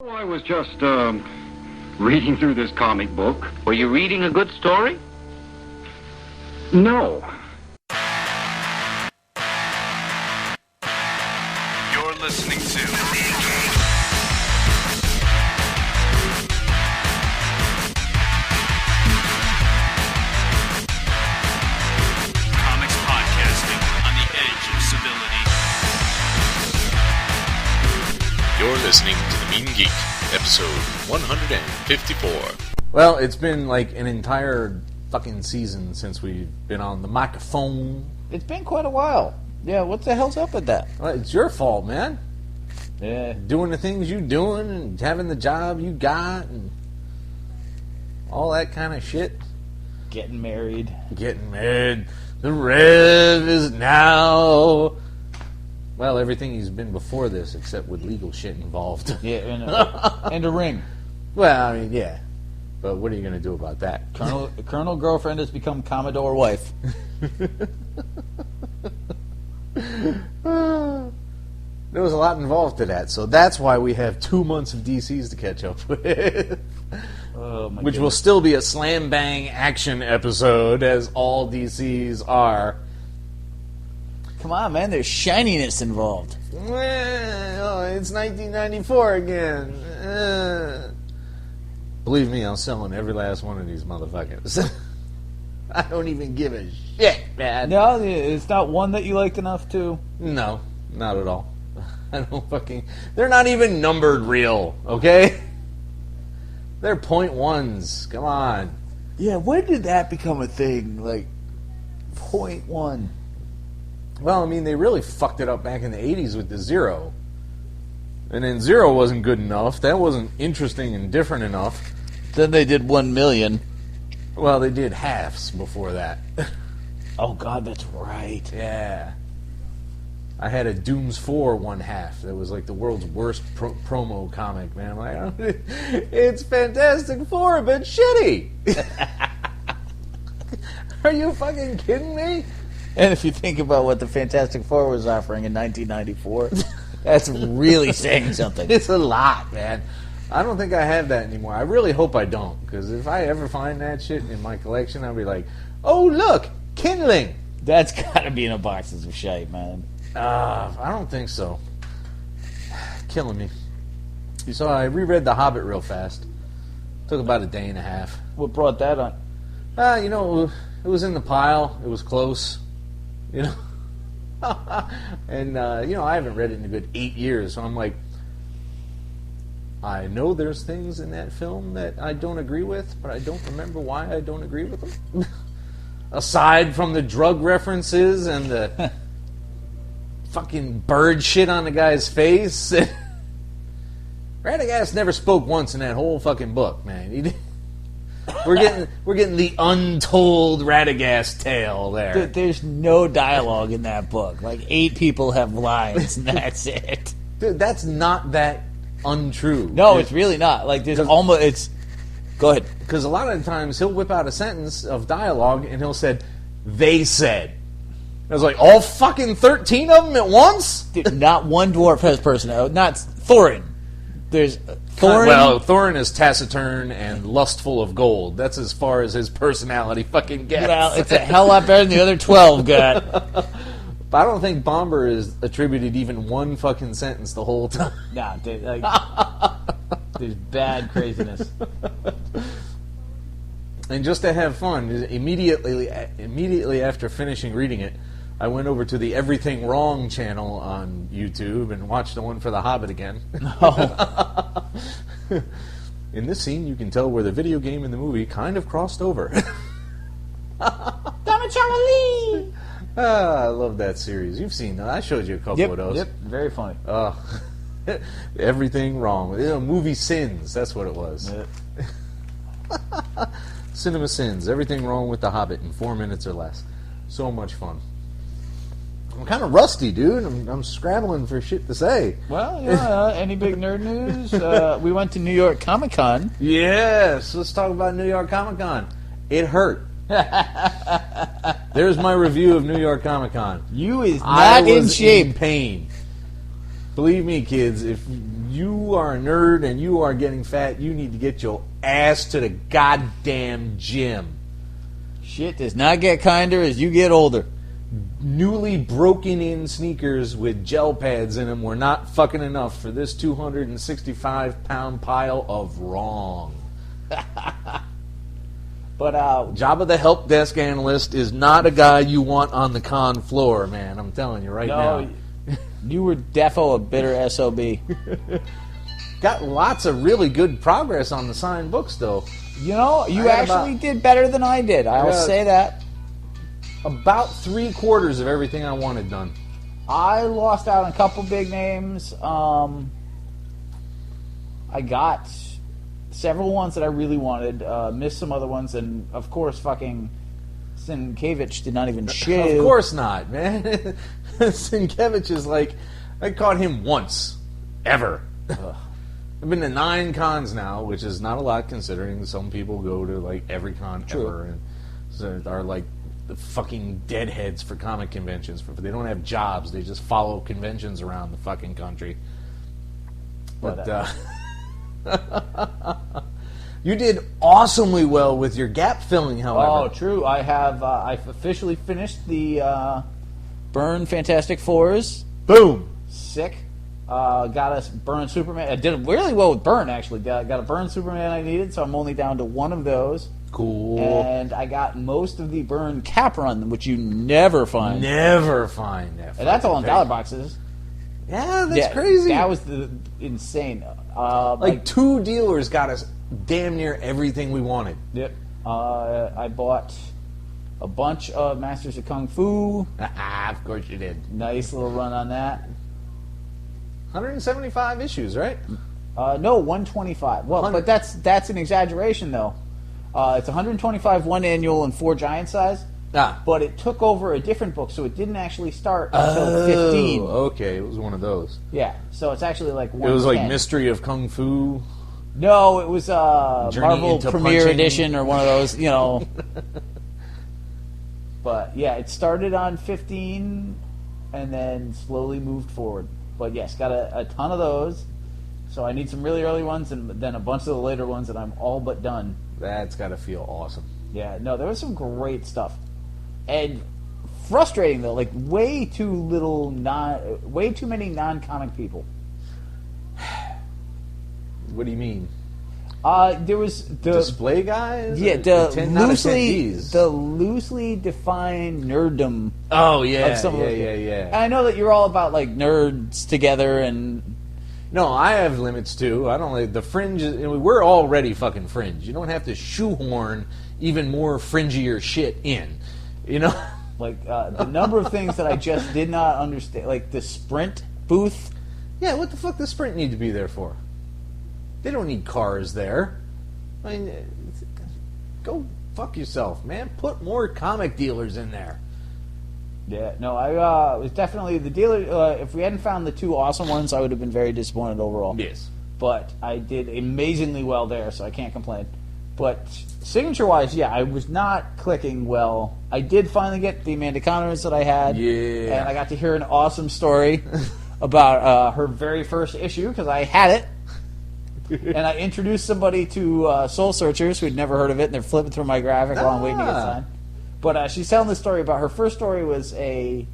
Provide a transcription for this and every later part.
Oh, I was just, reading through this comic book. Were you reading a good story? No. You're listening to Comics Podcasting on the edge of civility. You're listening to The Mean Geek, episode 154. Well, it's been like an entire fucking season since we've been on the microphone. It's been quite a while. Yeah, what the hell's up with that? Well, it's your fault, man. Yeah. Doing the things you doing and having the job you got and all that kind of shit. Getting married. Getting married. The Rev is now... Well, everything he's been before this, except with legal shit involved. Yeah, and a ring. Well, I mean, yeah. But what are you going to do about that? Colonel girlfriend has become Commodore wife. There was a lot involved to that, so that's why we have 2 months of DCs to catch up with. Oh, my Which goodness. will still be a slam bang action episode, as all DCs are. Come on, man, there's shininess involved. Well, it's 1994 again. Believe me, I'm selling every last one of these motherfuckers. I don't even give a shit, man. No, it's not one that you liked enough to... No, not at all. I don't fucking... They're not even numbered real, okay? They're .1s. Come on. Yeah, when did that become a thing? Like, .1. Well, I mean, they really fucked it up back in the 80s with the Zero. And then Zero wasn't good enough. That wasn't interesting and different enough. Then they did 1 million. Well, they did halves before that. Oh, God, that's right. Yeah. I had a Dooms 4 1/2. That was like the world's worst promo comic, man. I'm like, it's Fantastic Four, but shitty. Are you fucking kidding me? And if you think about what the Fantastic Four was offering in 1994, that's really saying something. It's a lot, man. I don't think I have that anymore. I really hope I don't, because if I ever find that shit in my collection, I'll be like, oh, look, kindling. That's got to be in a boxes of shite, man. I don't think so. Killing me. So I reread The Hobbit real fast. Took about a day and a half. What brought that on? You know, it was in the pile. It was close. You know? And, you know, I haven't read it in a good 8 years, so I'm like, I know there's things in that film that I don't agree with, but I don't remember why I don't agree with them. Aside from the drug references and the fucking bird shit on the guy's face. Radagast never spoke once in that whole fucking book, man. We're getting the untold Radagast tale there. There's no dialogue in that book. Like 8 people have lines, and that's it. Dude, that's not that untrue. No, it's really not. Like there's almost it's. Go ahead. Because a lot of the times he'll whip out a sentence of dialogue and he'll say, "They said." I was like, all fucking 13 of them at once? Dude, not one dwarf has personality. Not Thorin. There's Thorin. Well, Thorin is taciturn and lustful of gold. That's as far as his personality fucking gets. Well, it's a hell lot better than the other 12 got. But I don't think Bomber is attributed even one fucking sentence the whole time. Nah, dude, like, there's bad craziness. And just to have fun, immediately after finishing reading it, I went over to the Everything Wrong channel on YouTube and watched the one for The Hobbit again. Oh. In this scene, you can tell where the video game and the movie kind of crossed over. Damn it, Charlie! I love that series. You've seen that. I showed you a couple of those. Yep, very funny. Everything Wrong. Movie Sins, that's what it was. Yep. Cinema Sins. Everything Wrong with The Hobbit in 4 minutes or less. So much fun. I'm kind of rusty, dude. I'm scrabbling for shit to say. Well, yeah, any big nerd news? We went to New York Comic Con. Yes, let's talk about New York Comic Con. It hurt. There's my review of New York Comic Con. You is I not in was shape. in pain. Believe me, kids, if you are a nerd and you are getting fat, you need to get your ass to the goddamn gym. Shit does not get kinder as you get older. Newly broken in sneakers with gel pads in them were not fucking enough for this 265-pound pile of wrong. But Jabba the help desk analyst is not a guy you want on the con floor, man. I'm telling you right now. You were defo a bitter SOB. Got lots of really good progress on the signed books, though. You know, you I had actually did better than I did. I'll Yeah. say that. About 3/4 of everything I wanted done. I lost out on a couple big names. I got several ones that I really wanted. Missed some other ones, and of course, fucking Sienkiewicz did not even shave. Of course not, man. Sienkiewicz is like, I caught him once. Ever. I've been to 9 cons now, which is not a lot considering some people go to like every con ever and so are like the fucking deadheads for comic conventions. They don't have jobs. They just follow conventions around the fucking country. But you did awesomely well with your gap filling, however. Oh, true. I have. I've officially finished the Byrne Fantastic Fours. Boom. Sick. Got us Byrne Superman. I did really well with Byrne, actually. Got a Byrne Superman I needed, so I'm only down to one of those. Cool. And I got most of the Byrne Cap Run, which you never find. Never find that. And that's all in fucking dollar thing. boxes. Yeah, that's crazy. That was insane. Like 2 dealers got us damn near everything we wanted. Yep. I bought a bunch of Masters of Kung Fu. Of course you did. Nice little run on that. 175 issues, right? No, 125. Well, 100. but that's an exaggeration, though. It's 125 one annual and 4 giant size. But it took over a different book, so it didn't actually start until 15. Okay, it was one of those. Yeah, so it's actually like 110. It was like Mystery of Kung Fu. No, it was Journey Marvel into Premiere Punching. Edition or one of those, you know. But yeah, it started on 15 and then slowly moved forward. But yes, got a ton of those. So I need some really early ones and then a bunch of the later ones, and I'm all but done. That's got to feel awesome. Yeah, no, there was some great stuff. And frustrating though, like way too many non-comic people. What do you mean? There was the Display guys? yeah, Or 10 not attendees? the loosely defined nerddom. Oh yeah, of some of it. yeah. And I know that you're all about like nerds together, and No, I have limits too. I don't like the fringe. We're already fucking fringe. You don't have to shoehorn even more fringier shit in. You know, like the number of things that I just did not understand, like the Sprint booth. yeah. What the fuck does Sprint need to be there for? They don't need cars there. I mean, go fuck yourself, man. Put more comic dealers in there. Yeah, no, I was definitely the dealer. If we hadn't found the 2 awesome ones, I would have been very disappointed overall. Yes. But I did amazingly well there, so I can't complain. But signature-wise, yeah, I was not clicking well. I did finally get the Amanda Connors that I had. Yeah. And I got to hear an awesome story about her very first issue, because I had it. And I introduced somebody to Soul Searchers who had never heard of it, and they're flipping through my graphic while I'm waiting to get signed. But she's telling the story about her first story was back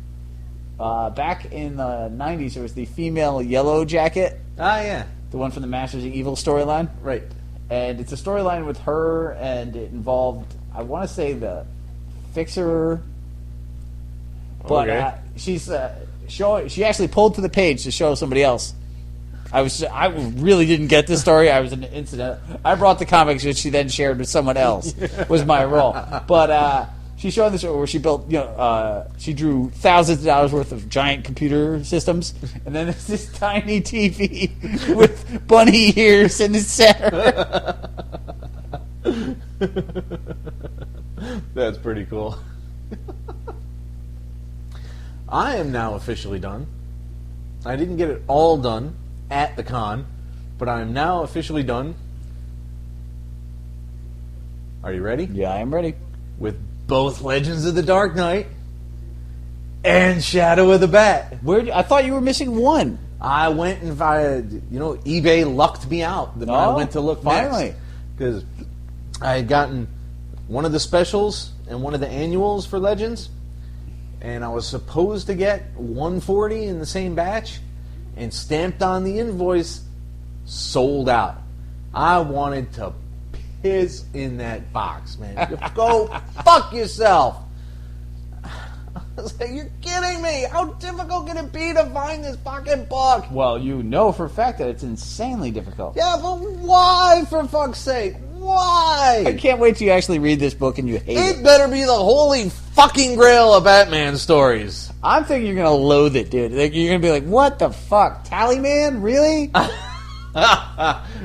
in the 90s, it was the female Yellow Jacket, Ah, yeah. the one from the Masters of Evil storyline. Right. And it's a storyline with her, and it involved, I want to say, the Fixer. But Okay. she's showing. She actually pulled to the page to show somebody else. I really didn't get this story. I was an incident. I brought the comics, which she then shared with someone else. Was my role. But she showed this where she built. She drew thousands of dollars worth of giant computer systems, and then there's this tiny TV with bunny ears in the center. That's pretty cool. I am now officially done. I didn't get it all done at the con, but I am now officially done. Are you ready? Yeah, I am ready. With both Legends of the Dark Knight and Shadow of the Bat. I thought you were missing one. I went and eBay lucked me out when I went to look finally. next. Because I had gotten one of the specials and one of the annuals for Legends, and I was supposed to get 140 in the same batch, and stamped on the invoice, sold out. I wanted to piss in that box, man. Go fuck yourself. I was like, you're kidding me. How difficult can it be to find this fucking book? Well, you know for a fact that it's insanely difficult. Yeah, but why, for fuck's sake? Why? I can't wait till you actually read this book and you hate it. It better be the holy fucking grail of Batman stories. I'm thinking you're going to loathe it, dude. Like, you're going to be like, what the fuck? Tallyman? Really?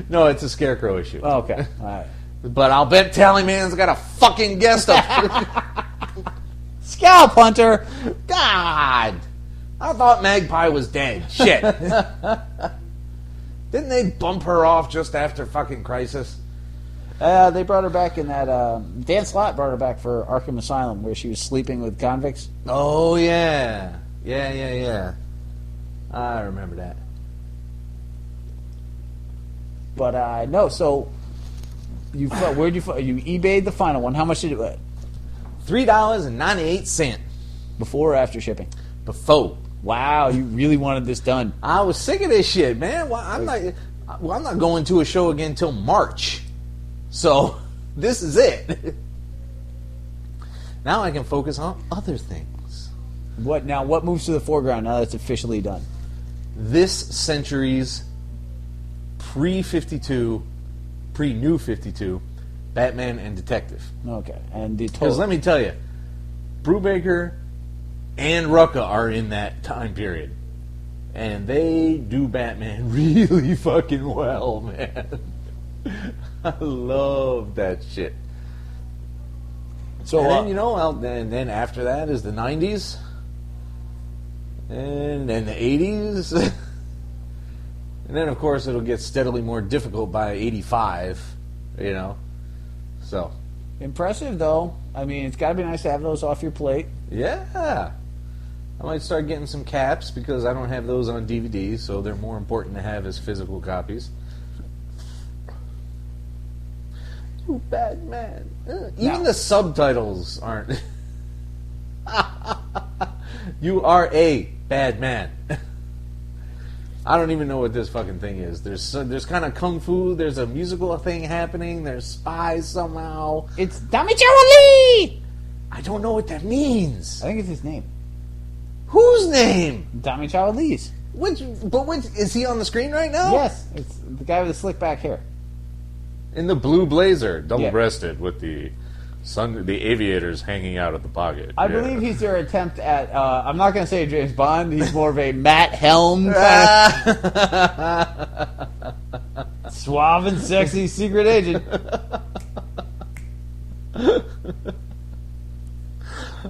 No, it's a Scarecrow issue. Oh, okay. All right. But I'll bet Tallyman's got a fucking guest up. Scalp Hunter! God! I thought Magpie was dead. Shit. Didn't they bump her off just after fucking Crisis? They brought her back in that... Dan Slott brought her back for Arkham Asylum, where she was sleeping with convicts. Oh, yeah. Yeah. I remember that. But, no, so... You eBayed the final one. How much did it... $3.98. Before or after shipping? Before. Wow, you really wanted this done. I was sick of this shit, man. Well, I'm not going to a show again until March. So, this is it. Now I can focus on other things. What moves to the foreground now that it's officially done? This century's pre-52, pre-New 52, Batman and Detective. Okay, and the Because total... let me tell you, Brubaker and Rucka are in that time period. And they do Batman really fucking well, man. I love that shit. So, and then after that is the 90s. And then the 80s. And then, of course, it'll get steadily more difficult by 85, So, impressive, though. I mean, it's got to be nice to have those off your plate. yeah. I might start getting some caps because I don't have those on DVD, so they're more important to have as physical copies. You bad man. Even the subtitles aren't. You are a bad man. I don't even know what this fucking thing is. There's kind of kung fu. There's a musical thing happening. There's spies somehow. It's Damichawali! I don't know what that means. I think it's his name. Whose name? Damichawali's. Which is he on the screen right now? Yes, it's the guy with the slick back hair. In the blue blazer, double-breasted, with the aviators hanging out of the pocket. I believe he's their attempt at, I'm not going to say James Bond, he's more of a Matt Helm kind of suave and sexy secret agent.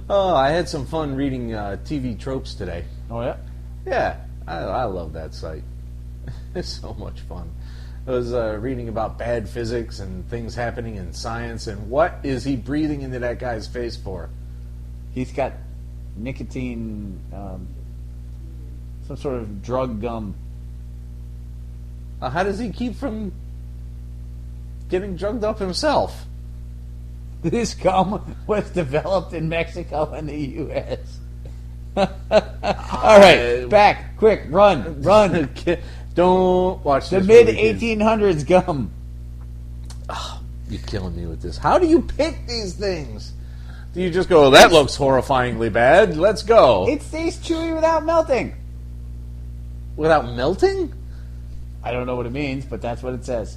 Oh, I had some fun reading TV tropes today. Oh, yeah? Yeah, I love that site. It's so much fun. I was reading about bad physics and things happening in science, and what is he breathing into that guy's face for? He's got nicotine, some sort of drug gum. How does he keep from getting drugged up himself? This gum was developed in Mexico and the U.S. All right, back, quick, run. Don't watch The this mid movie, kids. 1800s gum. You're killing me with this. How do you pick these things? Do you just go, that looks horrifyingly bad, let's go? It stays chewy without melting. Without melting? I don't know what it means, but that's what it says.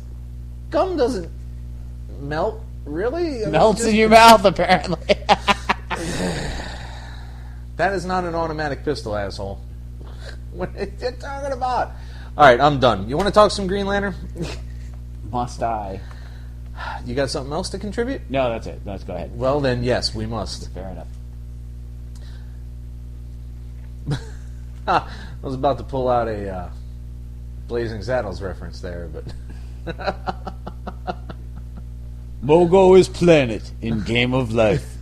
Gum doesn't melt, really? I mean, Melts just- in your mouth, apparently. That is not an automatic pistol, asshole. What are you talking about? Alright, I'm done. You want to talk some Green Lantern? Must I? You got something else to contribute? No, that's it. Let's go ahead. Well, then, yes, we must. Fair enough. I was about to pull out a Blazing Saddles reference there, but... Mogo is planet in Game of Life.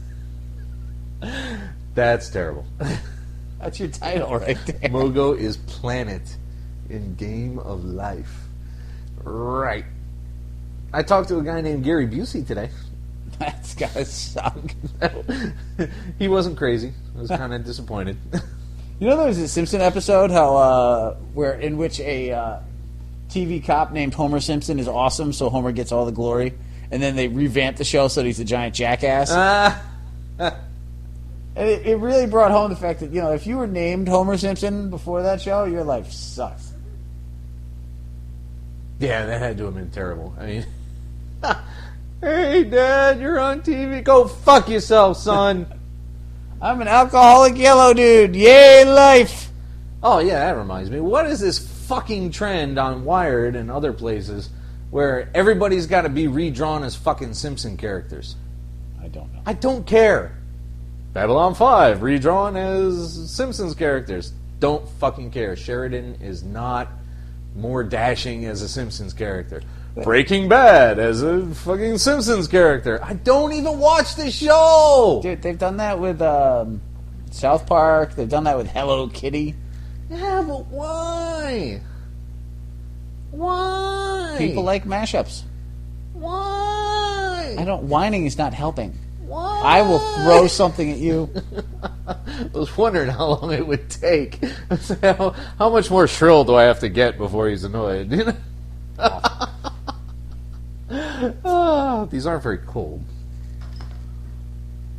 That's terrible. That's your title right there. Mogo is planet in Game of Life. Right. I talked to a guy named Gary Busey today. That's gotta suck. He wasn't crazy. I was kind of disappointed. You know, there was a Simpson episode in which a TV cop named Homer Simpson is awesome, so Homer gets all the glory, and then they revamp the show so that he's a giant jackass. And it really brought home the fact that, you know, if you were named Homer Simpson before that show, your life sucks. Yeah, that had to have been terrible. I mean, hey, Dad, you're on TV. Go fuck yourself, son. I'm an alcoholic yellow dude. Yay, life. Oh, yeah, that reminds me. What is this fucking trend on Wired and other places where everybody's got to be redrawn as fucking Simpson characters? I don't know. I don't care. Babylon 5, redrawn as Simpsons characters. Don't fucking care. Sheridan is not more dashing as a Simpsons character. Breaking Bad as a fucking Simpsons character. I don't even watch the show! Dude, they've done that with South Park. They've done that with Hello Kitty. Yeah, but why? Why? People like mashups. Why? Whining is not helping. Why? I will throw something at you. I was wondering how long it would take. How much more shrill do I have to get before he's annoyed? You know? Oh, these aren't very cold.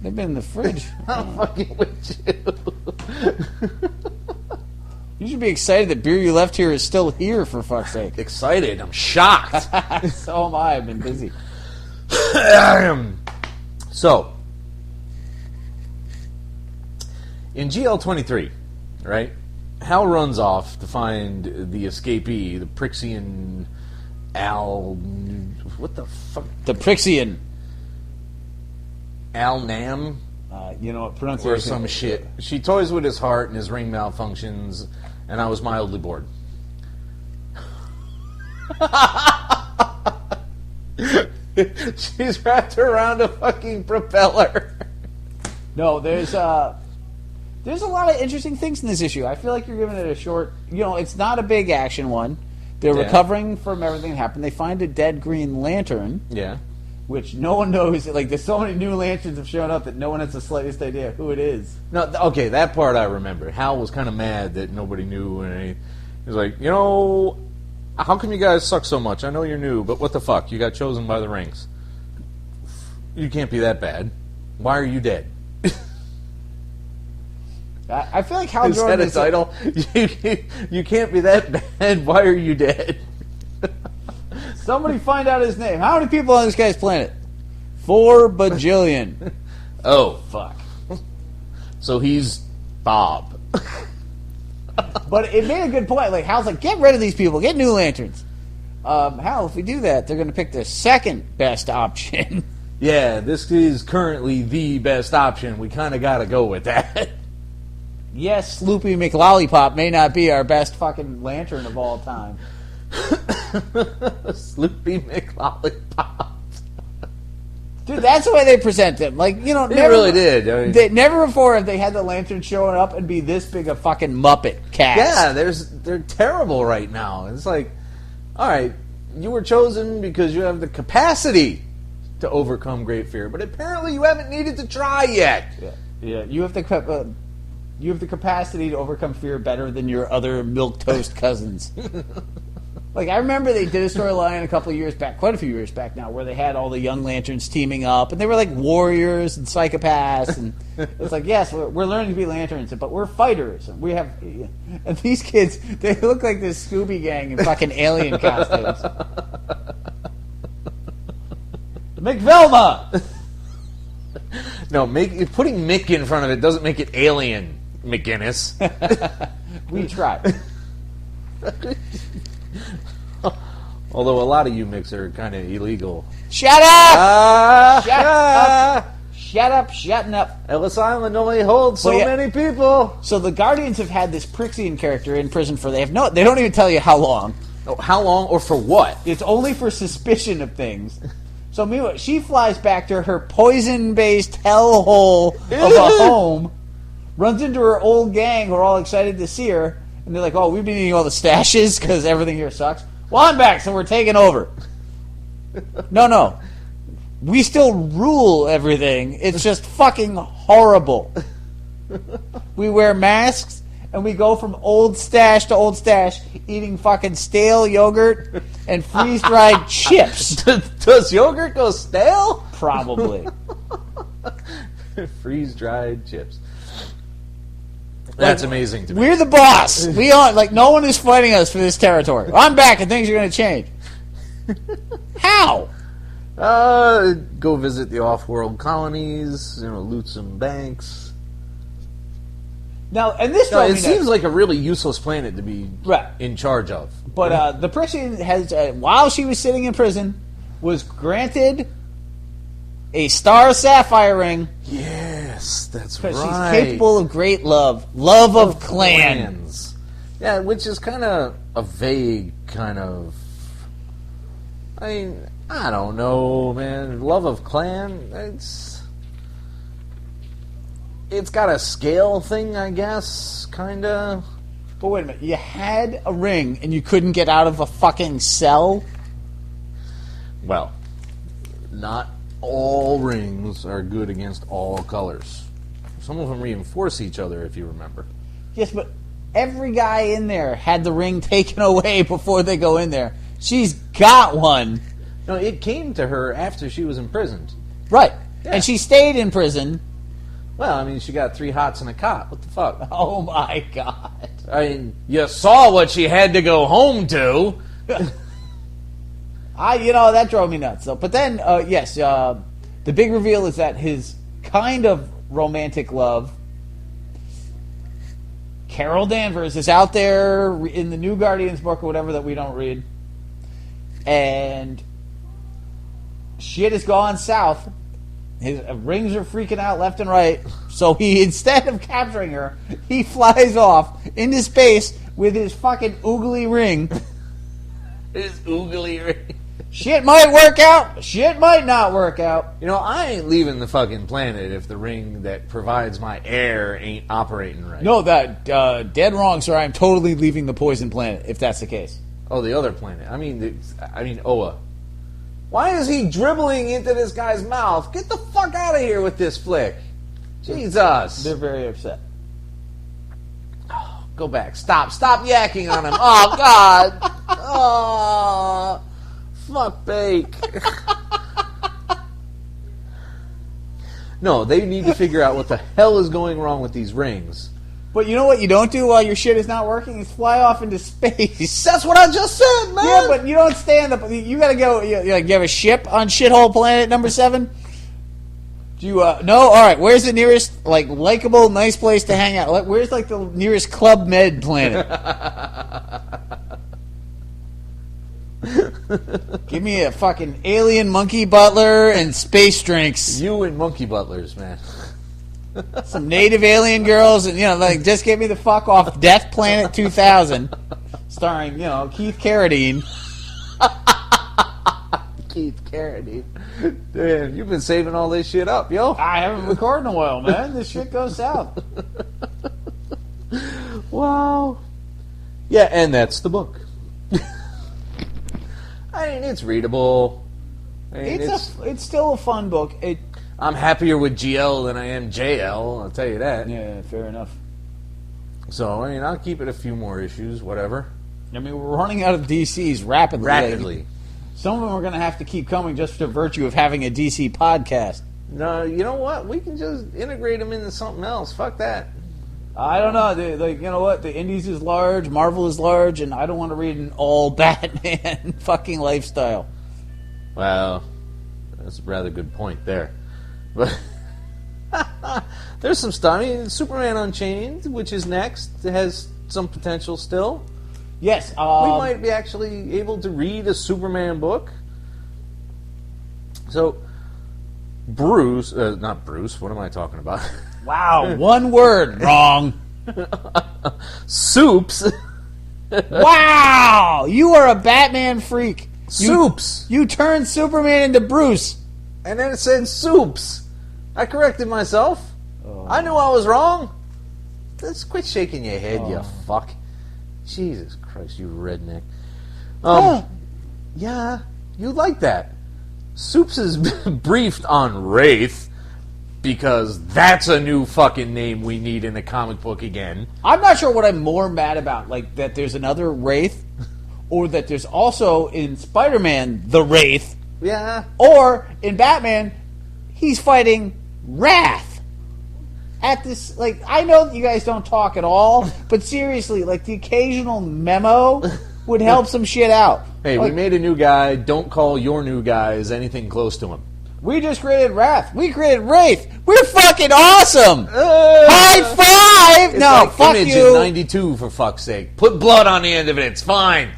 They've been in the fridge. I'm fucking with you. You should be excited that beer you left here is still here, for fuck's sake. Excited. I'm shocked. So am I. I've been busy. So, in GL23, right, Hal runs off to find the escapee, the Prixian Al... What the fuck? The Prixian. Al Nam? You know what, pronunciation. Or some shit. She toys with his heart and his ring malfunctions, and I was mildly bored. She's wrapped around a fucking propeller. No, there's a lot of interesting things in this issue. I feel like you're giving it a short... You know, it's not a big action one. They're recovering from everything that happened. They find a dead Green Lantern. Yeah. Which no one knows. Like, there's so many new lanterns have shown up that no one has the slightest idea who it is. No, okay, that part I remember. Hal was kind of mad that nobody knew, and he was like, you know, how come you guys suck so much? I know you're new, but what the fuck? You got chosen by the rings. You can't be that bad. Why are you dead? I feel like Hal Is Jordan that a title? You can't be that bad. Why are you dead? Somebody find out his name. How many people on this guy's planet? 4 bajillion. Oh, fuck. So he's Bob. But it made a good point. Like, Hal's like, get rid of these people. Get new lanterns. Hal, if we do that, they're going to pick the second best option. Yeah, this is currently the best option. We kind of got to go with that. Yes, Sloopy McLollipop may not be our best fucking lantern of all time. Sloopy McLollipop. Dude, that's the way they present them. Like, you know, They really did. I mean, never before have they had the lantern showing up and be this big a fucking Muppet cast. yeah, they're terrible right now. It's like, all right, you were chosen because you have the capacity to overcome great fear, but apparently you haven't needed to try yet. Yeah. You have the capacity to overcome fear better than your other milquetoast cousins. Like, I remember they did a storyline a couple of years back, quite a few years back now, where they had all the young lanterns teaming up, and they were like warriors and psychopaths, and it's like, yes, we're learning to be lanterns, but we're fighters. And we have, and these kids, they look like this Scooby Gang in fucking alien costumes. McVelma! No, putting Mick in front of it doesn't make it alien, McGinnis. We try. Although a lot of you Micks are kind of illegal. Shut up! Shut up, shutting up. Ellis Island only holds so many people. So the Guardians have had this Prixian character in prison for they don't even tell you how long. Oh, how long or for what? It's only for suspicion of things. So meanwhile, she flies back to her poison-based hellhole of a home, runs into her old gang who are all excited to see her, And they're like, oh, we've been eating all the stashes because everything here sucks. Well, I'm back, so we're taking over. No. We still rule everything. It's just fucking horrible. We wear masks, and we go from old stash to old stash, eating fucking stale yogurt and freeze-dried chips. Does yogurt go stale? Probably. Freeze-dried chips. That's amazing to me. We're the boss. We are like no one is fighting us for this territory. I'm back, and things are going to change. How? Go visit the off-world colonies. Loot some banks. Now, and this it seems like a really useless planet to be Right. in charge of. But the person has, while she was sitting in prison, was granted a star sapphire ring Yes, that's because right. she's capable of great love of clans. Yeah, which is kind of a vague kind of. I mean, I don't know, man. Love of clan. It's got a scale thing, I guess, kind of. But wait a minute, you had a ring and you couldn't get out of a fucking cell? Well, not all rings are good against all colors. Some of them reinforce each other, if you remember. Yes, but every guy in there had the ring taken away before they go in there. She's got one. No, it came to her after she was imprisoned. Right. Yeah. And she stayed in prison. Well, I mean, she got 3 hots and a cot. What the fuck? Oh my god. I mean, you saw what she had to go home to. That drove me nuts. So, but then, yes, the big reveal is that his kind of romantic love, Carol Danvers, is out there in the New Guardians book or whatever that we don't read, and shit has gone south. His rings are freaking out left and right, so he, instead of capturing her, he flies off into space with his fucking oogly ring. His oogly ring. Shit might work out, shit might not work out. I ain't leaving the fucking planet if the ring that provides my air ain't operating right. No, that dead wrong, sir. I'm totally leaving the poison planet if that's the case. Oh, the other planet. I mean, Oa. Why is he dribbling into this guy's mouth? Get the fuck out of here with this flick. Jesus. They're very upset. Go back. Stop yakking on him. Oh, God. Oh, fuck bake. No, they need to figure out what the hell is going wrong with these rings. But you know what you don't do while your shit is not working? Is fly off into space. That's what I just said, man. Yeah, but you don't stand up. You gotta go. You have a ship on shithole planet number 7? Do you, no? Alright, where's the nearest, likable, nice place to hang out? Where's, the nearest Club Med planet? Give me a fucking alien monkey butler and space drinks. You and monkey butlers, man. Some native alien girls, and just get me the fuck off Death Planet 2000, starring Keith Carradine. Keith Carradine. Damn, you've been saving all this shit up, yo. I haven't recorded in a while, man. This shit goes south. Wow. Yeah, and that's the book. I mean, it's readable. It's still a fun book. I'm happier with GL than I am JL, I'll tell you that. Yeah, fair enough. So, I'll keep it a few more issues, whatever. We're running out of DCs rapidly. Rapidly. Some of them are going to have to keep coming just for virtue of having a DC podcast. No, you know what? We can just integrate them into something else. Fuck that. I don't know. You know what? The Indies is large, Marvel is large, and I don't want to read an all Batman fucking lifestyle. Well, that's a rather good point there. But there's some stuff. Superman Unchained, which is next, has some potential still. Yes. We might be actually able to read a Superman book. So, not Bruce, what am I talking about? Wow, one word wrong. Soups. Wow, you are a Batman freak. Soups. You turned Superman into Bruce. And then it said Soups. I corrected myself. I knew I was wrong. Let's quit shaking your head, you fuck. Jesus Christ, you redneck. Yeah, you like that. Soups is briefed on Wraith because that's a new fucking name we need in the comic book again. I'm not sure what I'm more mad about, like that there's another Wraith, or that there's also in Spider-Man the Wraith, Yeah. or in Batman he's fighting Wrath. At this, like, I know that you guys don't talk at all, but seriously, like, the occasional memo would help some shit out. Hey, like, we made a new guy. Don't call your new guys anything close to him. we just created Wrath. We created Wraith. We're fucking awesome. High five! It's No, like fuck Image you. in 92, for fuck's sake. Put blood on the end of it. It's fine.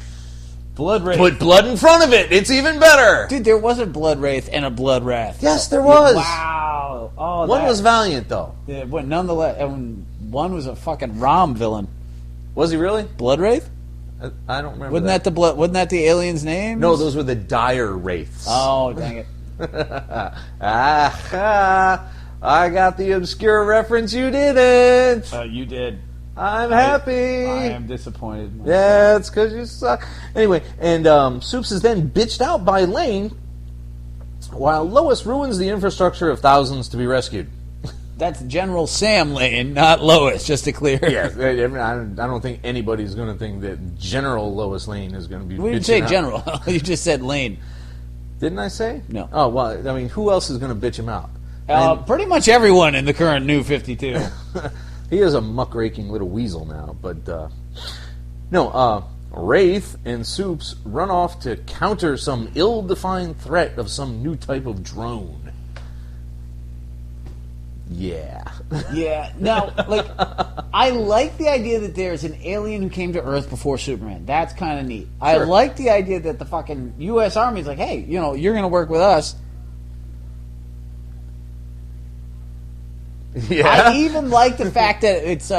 Blood Wraith. Put blood in front of it. It's even better. Dude, there was a Blood Wraith and a Blood Wrath. Yes, there was. Wow. Oh, One was Valiant, though. Yeah, but nonetheless, one was a fucking ROM villain. Was he really? Blood Wraith? I don't remember. Wasn't that the blood? Wasn't that the alien's name? No, those were the dire wraiths. Oh, dang it! I got the obscure reference. You didn't. You did. I'm happy. I am disappointed. Myself. Yeah, it's because you suck. Anyway, and Soups is then bitched out by Lane, while Lois ruins the infrastructure of thousands to be rescued. That's General Sam Lane, not Lois. Just to clear. Yeah, I don't think anybody's going to think that General Lois Lane is going to be. We didn't bitching say out. General. You just said Lane. Didn't I say? No. Oh well, I mean, who else is going to bitch him out? Pretty much everyone in the current New 52. He is a muckraking little weasel now, but Wraith and Soups run off to counter some ill-defined threat of some new type of drone. Yeah. Yeah. Now, like, I like the idea that there's an alien who came to Earth before Superman. That's kind of neat. I Sure. like the idea that the fucking U.S. Army's like, hey, you're going to work with us. Yeah. I even like the fact that it's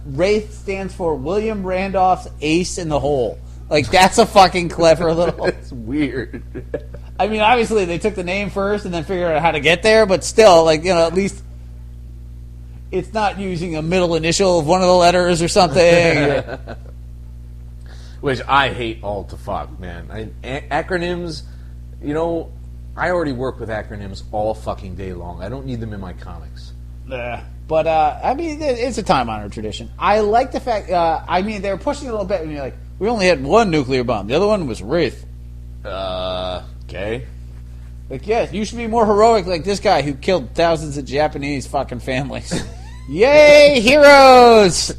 Wraith stands for William Randolph's Ace in the Hole. Like, that's a fucking clever little... It's weird. I mean, obviously, they took the name first and then figured out how to get there, but still, like, at least it's not using a middle initial of one of the letters or something. Which I hate all to fuck, man. Acronyms, I already work with acronyms all fucking day long. I don't need them in my comics. But, I mean, it's a time-honored tradition. I like the fact, they were pushing it a little bit, and you're like, we only had one nuclear bomb. The other one was Wraith. Okay. Like, yes, you should be more heroic like this guy who killed thousands of Japanese fucking families. Yay, heroes!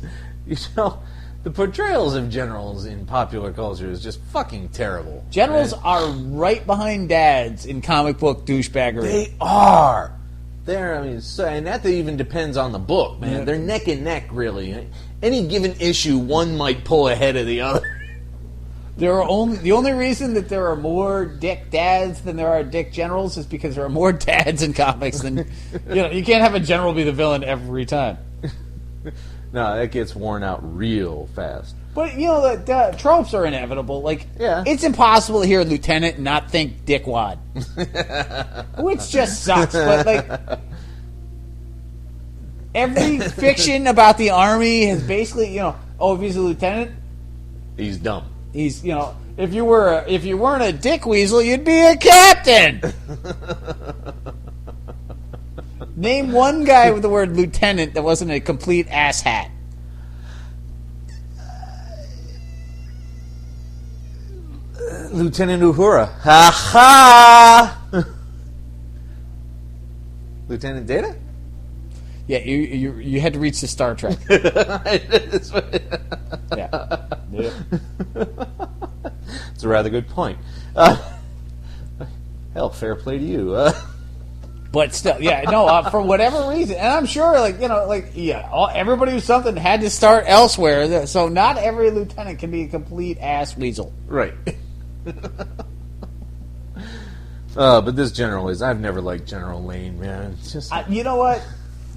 The portrayals of generals in popular culture is just fucking terrible. Generals man. are right behind dads in comic book douchebaggery. They are. And that even depends on the book, man. Yeah. They're neck and neck, really. Any given issue, one might pull ahead of the other. The only reason that there are more dick dads than there are dick generals is because there are more dads in comics than you can't have a general be the villain every time. No, that gets worn out real fast. But the tropes are inevitable. Like, Yeah. it's impossible to hear Lieutenant and not think dickwad, which just sucks. But like, every fiction about the Army has basically, if he's a lieutenant, He's dumb. he's if you weren't a dick weasel, you'd be a captain. Name one guy with the word lieutenant that wasn't a complete asshat. Lieutenant Uhura. Ha ha! Lieutenant Data? Yeah, you had to reach the Star Trek. Yeah. It's a rather good point. Hell, fair play to you. But still, for whatever reason, and I'm sure, everybody who's something had to start elsewhere, so not every lieutenant can be a complete ass weasel. Right. But this general is... I've never liked General Lane, man. It's just... You know what?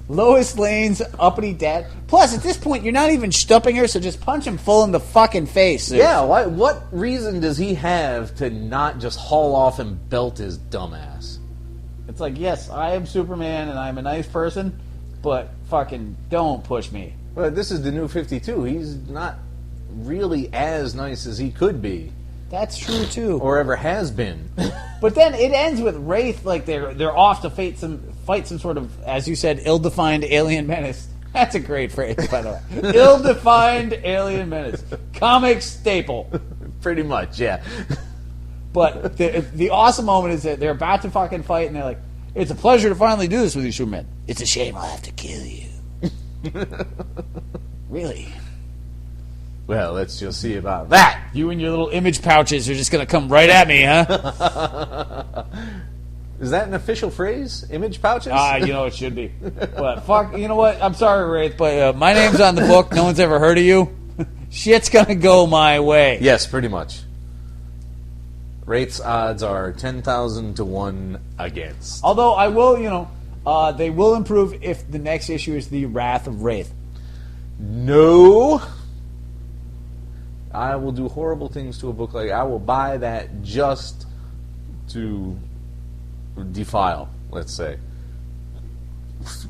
Lois Lane's uppity dad. Plus, at this point, you're not even stumping her, so just punch him full in the fucking face. Yeah, what reason does he have to not just haul off and belt his dumbass? It's like, yes, I am Superman, and I'm a nice person, but fucking don't push me. Well, this is the New 52. He's not really as nice as he could be, That's true too. or ever has been. But then it ends with Wraith like they're off to fight some sort of, as you said, ill-defined alien menace. That's a great phrase, by the way. Ill-defined alien menace, comic staple. Pretty much, yeah. But the awesome moment is that they're about to fucking fight, and they're like, "It's a pleasure to finally do this with you, Superman. It's a shame I'll have to kill you." Really? Well, let's just see about that. You and your little image pouches are just going to come right at me, huh? Is that an official phrase? Image pouches? It should be. But fuck, you know what? I'm sorry, Wraith, but my name's on the book. No one's ever heard of you. Shit's going to go my way. Yes, pretty much. Wraith's odds are 10,000 to 1 against. Although I will, they will improve if the next issue is the Wrath of Wraith. No. I will do horrible things to a book like I will buy that just to defile, let's say.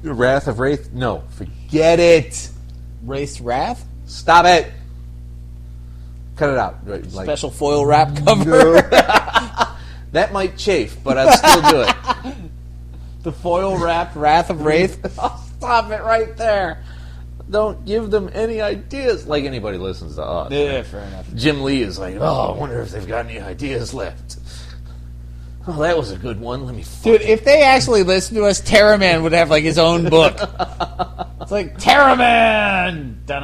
Wrath of Wraith? No. Forget it. Wraith's Wrath? Stop it. Cut it out. Like, Special foil wrap cover. no. That might chafe, but I'd still do it. The foil wrapped Wrath of Wraith. Stop it right there. Don't give them any ideas. Like anybody listens to us. Yeah, fair enough. Jim Lee is like, I wonder if they've got any ideas left. Oh, that was a good one. Let me Dude, if they actually listened to us, Terraman would have like his own book. It's like Terraman. That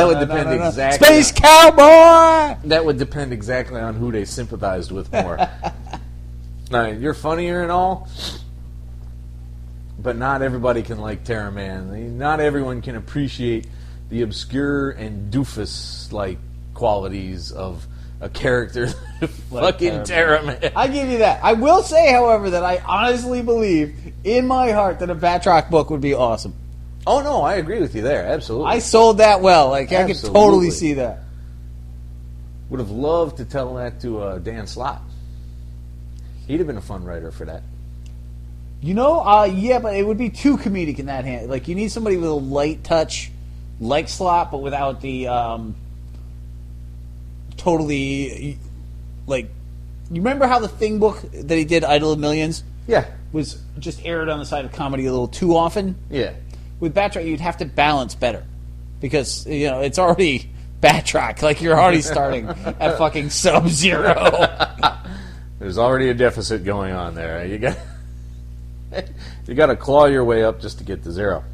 would depend exactly. Space Cowboy. That would depend exactly on who they sympathized with more. Now, you're funnier and all, but not everybody can like Terraman. Not everyone can appreciate the obscure and doofus-like qualities of a character like fucking Terraman. I give you that. I will say, however, that I honestly believe in my heart that a Batroc book would be awesome. Oh, no, I agree with you there. Absolutely. I sold that well. Like, I could totally see that. Would have loved to tell that to Dan Slott. He'd have been a fun writer for that. Yeah, but it would be too comedic in that hand. Like, you need somebody with a light touch, like Slott, but without the totally, like, you remember how the Thing book that he did, Idol of Millions? Yeah. Was just aired on the side of comedy a little too often? Yeah. With Batroc, you'd have to balance better. Because, it's already Batroc. Like, you're already starting at fucking Sub-Zero. There's already a deficit going on there. You got to claw your way up just to get to zero.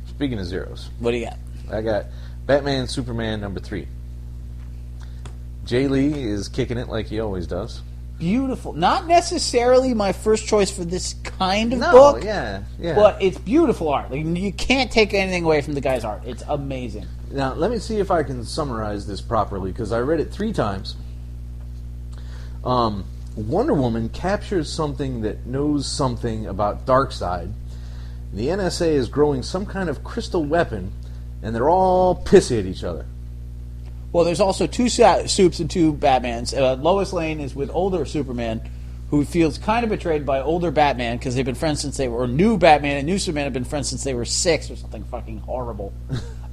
Speaking of zeros. What do you got? I got Batman, Superman, number 3. Jay Lee is kicking it like he always does. Beautiful. Not necessarily my first choice for this kind of book. Yeah. But it's beautiful art. Like, you can't take anything away from the guy's art. It's amazing. Now, let me see if I can summarize this properly, because I read it 3 times. Wonder Woman captures something that knows something about Darkseid. The NSA is growing some kind of crystal weapon, and they're all pissy at each other. Well, there's also 2 Supes and 2 Batmans. Lois Lane is with older Superman, who feels kind of betrayed by older Batman because they've been friends since they were... Or new Batman and new Superman have been friends since they were 6 or something fucking horrible.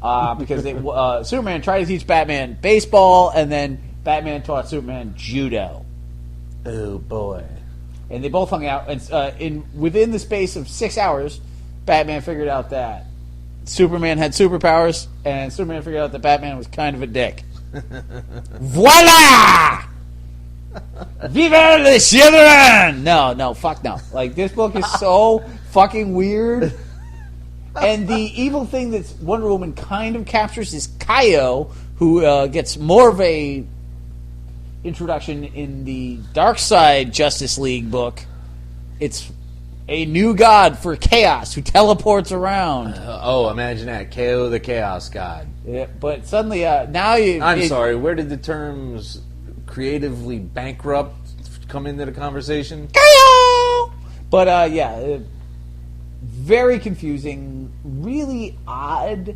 Because Superman tried to teach Batman baseball, and then Batman taught Superman judo. Oh, boy. And they both hung out. And within the space of 6 hours, Batman figured out that Superman had superpowers, and Superman figured out that Batman was kind of a dick. Voila! Vive le children! No, fuck no. Like, this book is so fucking weird. And the evil thing that Wonder Woman kind of captures is Kaio, who gets more of a introduction in the Darkseid Justice League book. It's a new god for chaos who teleports around. Imagine that. KO the Chaos God. Yeah, but suddenly, now you... I'm sorry, where did the terms creatively bankrupt come into the conversation? But, very confusing, really odd.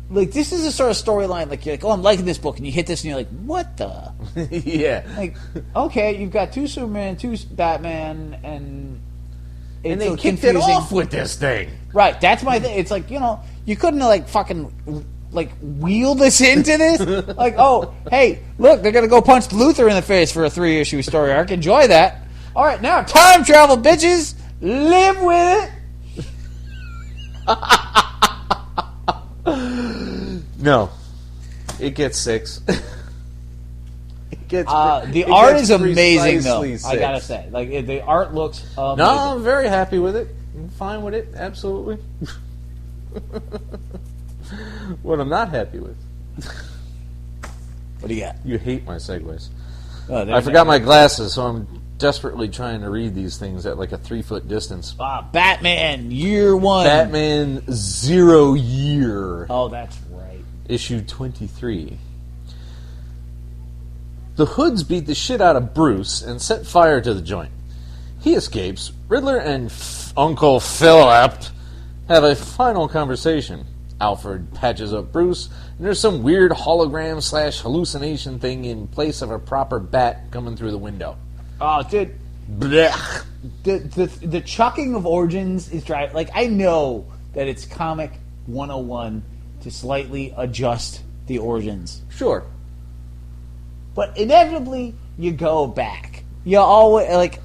Like, this is a sort of storyline, like, you're like, I'm liking this book, and you hit this, and you're like, what the? Yeah. Like, okay, you've got 2 Superman, 2 Batman, and... And they so kicked confusing. it off with this thing. Right, that's my thing. It's like, you couldn't like fucking like wheel this into this. Like, oh, hey, look, they're gonna go punch Luther in the face for a 3-issue story arc. Enjoy that. All right, now time travel, bitches. Live with it. No, it gets 6. It gets. The it art gets is amazing, though. precisely 6. I gotta say, like the art looks amazing. No, I'm very happy with it. I'm fine with it, absolutely. What I'm not happy with. What do you got? You hate my segues. Oh, I forgot my glasses, so I'm desperately trying to read these things at like a 3-foot distance. Batman Year 1. Batman 0 Year. Oh, that's right. Issue 23. The Hoods beat the shit out of Bruce and set fire to the joint. He escapes. Riddler and Uncle Philip have a final conversation. Alfred patches up Bruce, and there's some weird hologram / hallucination thing in place of a proper bat coming through the window. Oh, dude. Blech. The chucking of origins is dry. Like, I know that it's comic 101 to slightly adjust the origins. Sure. But inevitably, you go back. You always, like...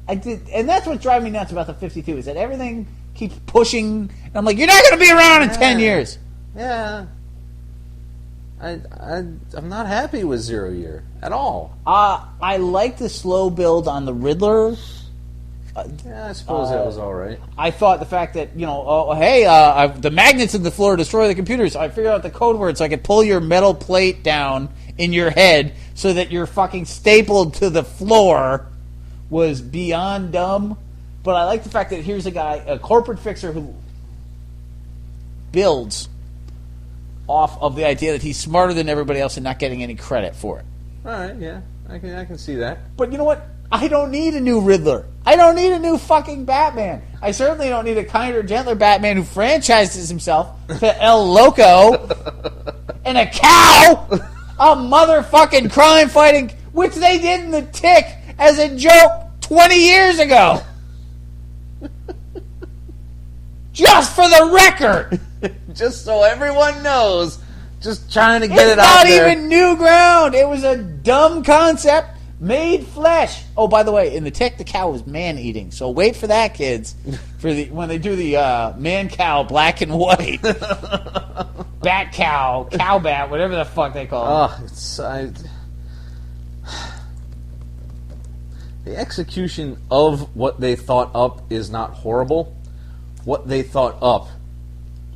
And that's what drives me nuts about the 52, is that everything keeps pushing. And I'm like, you're not going to be around in 10 years. Yeah. I'm not happy with 0 Year at all. I like the slow build on the Riddler. Yeah, I suppose that was all right. I thought the fact that, the magnets in the floor destroy the computers. I figured out the code word so I could pull your metal plate down in your head so that you're fucking stapled to the floor was beyond dumb. But I like the fact that here's a guy, a corporate fixer who builds off of the idea that he's smarter than everybody else and not getting any credit for it. All right, yeah. I can see that. But you know what? I don't need a new Riddler. I don't need a new fucking Batman. I certainly don't need a kinder, gentler Batman who franchises himself to El Loco and a cow, a motherfucking crime-fighting, which they did in The Tick as a joke 20 years ago. Just for the record. Just so everyone knows. Just trying to get It's it out there. not even new ground. It was a dumb concept made flesh. Oh, by the way, in The Tick, the cow was man-eating. So wait for that, kids, for when they do the man-cow black and white. Bat-cow, cow-bat, whatever the fuck they call it. The execution of what they thought up is not horrible. What they thought up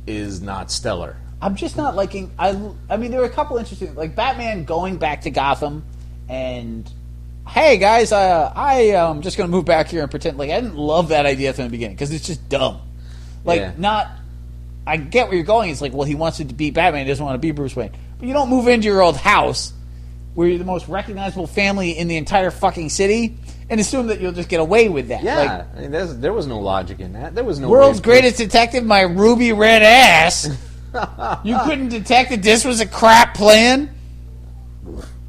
is not stellar. I'm just not liking... I mean, there were a couple interesting... Like, Batman going back to Gotham and... Hey, guys, I'm just going to move back here and pretend... Like, I didn't love that idea from the beginning, because it's just dumb. Like, Yeah. I get where you're going. It's like, well, he wants to be Batman. He doesn't want to be Bruce Wayne. But you don't move into your old house, where you're the most recognizable family in the entire fucking city, and assume that you'll just get away with that. Yeah, Like, I mean, there was no logic in that. There was no world's way- greatest detective, my ruby red ass. You couldn't detect that this was a crap plan?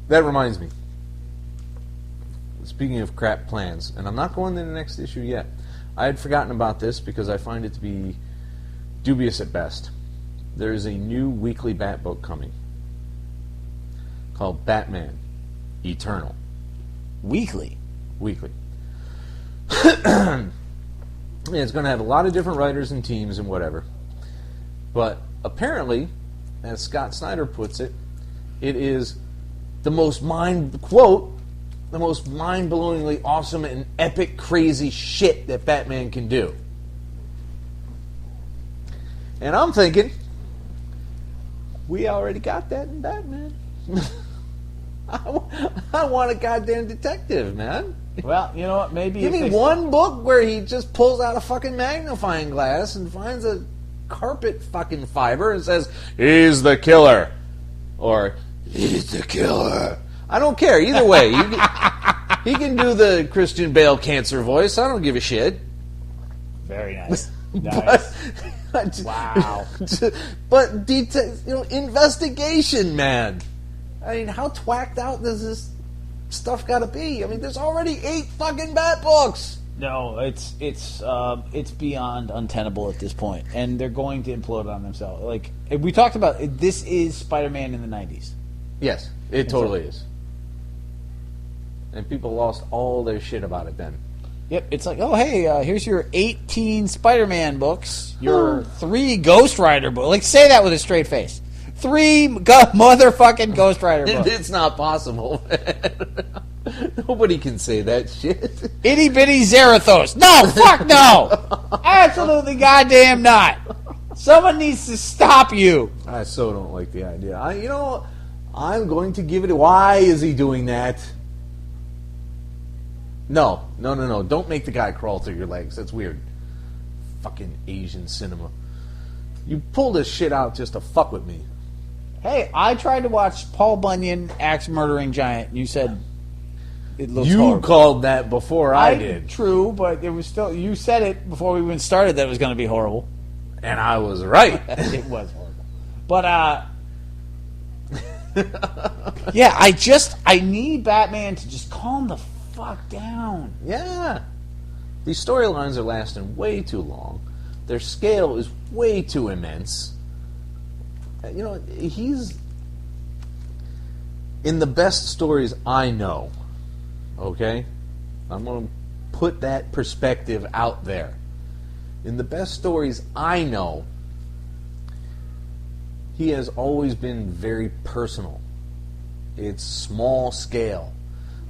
That reminds me. Speaking of crap plans, and I'm not going to the next issue yet. I had forgotten about this because I find it to be dubious at best. There is a new weekly Bat book coming called Batman Eternal. Weekly. Yeah, it's going to have a lot of different writers and teams and whatever. But apparently, as Scott Snyder puts it, it is the most mind-blowingly awesome and epic crazy shit that Batman can do. And I'm thinking, we already got that in Batman. I want a goddamn detective, man. Well, you know what? Maybe Give if me they- one book where he just pulls out a fucking magnifying glass and finds a carpet fucking fiber and says, "He's the killer," or "He's the killer." I don't care. Either way, he can do the Christian Bale cancer voice. I don't give a shit. Very nice. Nice. Wow. But investigation, man. I mean, how twacked out does this stuff got to be? I mean, there's already 8 fucking Bat books. No, it's beyond untenable at this point, and they're going to implode on themselves. Like we talked about, this is Spider-Man in the '90s. Yes, it totally is. And people lost all their shit about it then. Yep, it's like, oh hey, here's your 18 Spider-Man books, your 3 Ghost Rider books. Like, say that with a straight face. 3 motherfucking Ghost Rider books. It's not possible. Nobody can say that shit. Itty bitty Zarathos. No, fuck no. Absolutely goddamn not. Someone needs to stop you. I so don't like the idea. I'm going to give it. Why is he doing that? No. Don't make the guy crawl through your legs. That's weird. Fucking Asian cinema. You pulled this shit out just to fuck with me. Hey, I tried to watch Paul Bunyan axe murdering giant. And you said it looks You horrible. called that before I did. True, but it was still. You said it before we even started that it was going to be horrible. And I was right. It was horrible. But yeah, I need Batman to just calm the fuck down. Yeah. These storylines are lasting way too long. Their scale is way too immense. He's in the best stories I know. Okay? I'm going to put that perspective out there. In the best stories I know, he has always been very personal. It's small scale.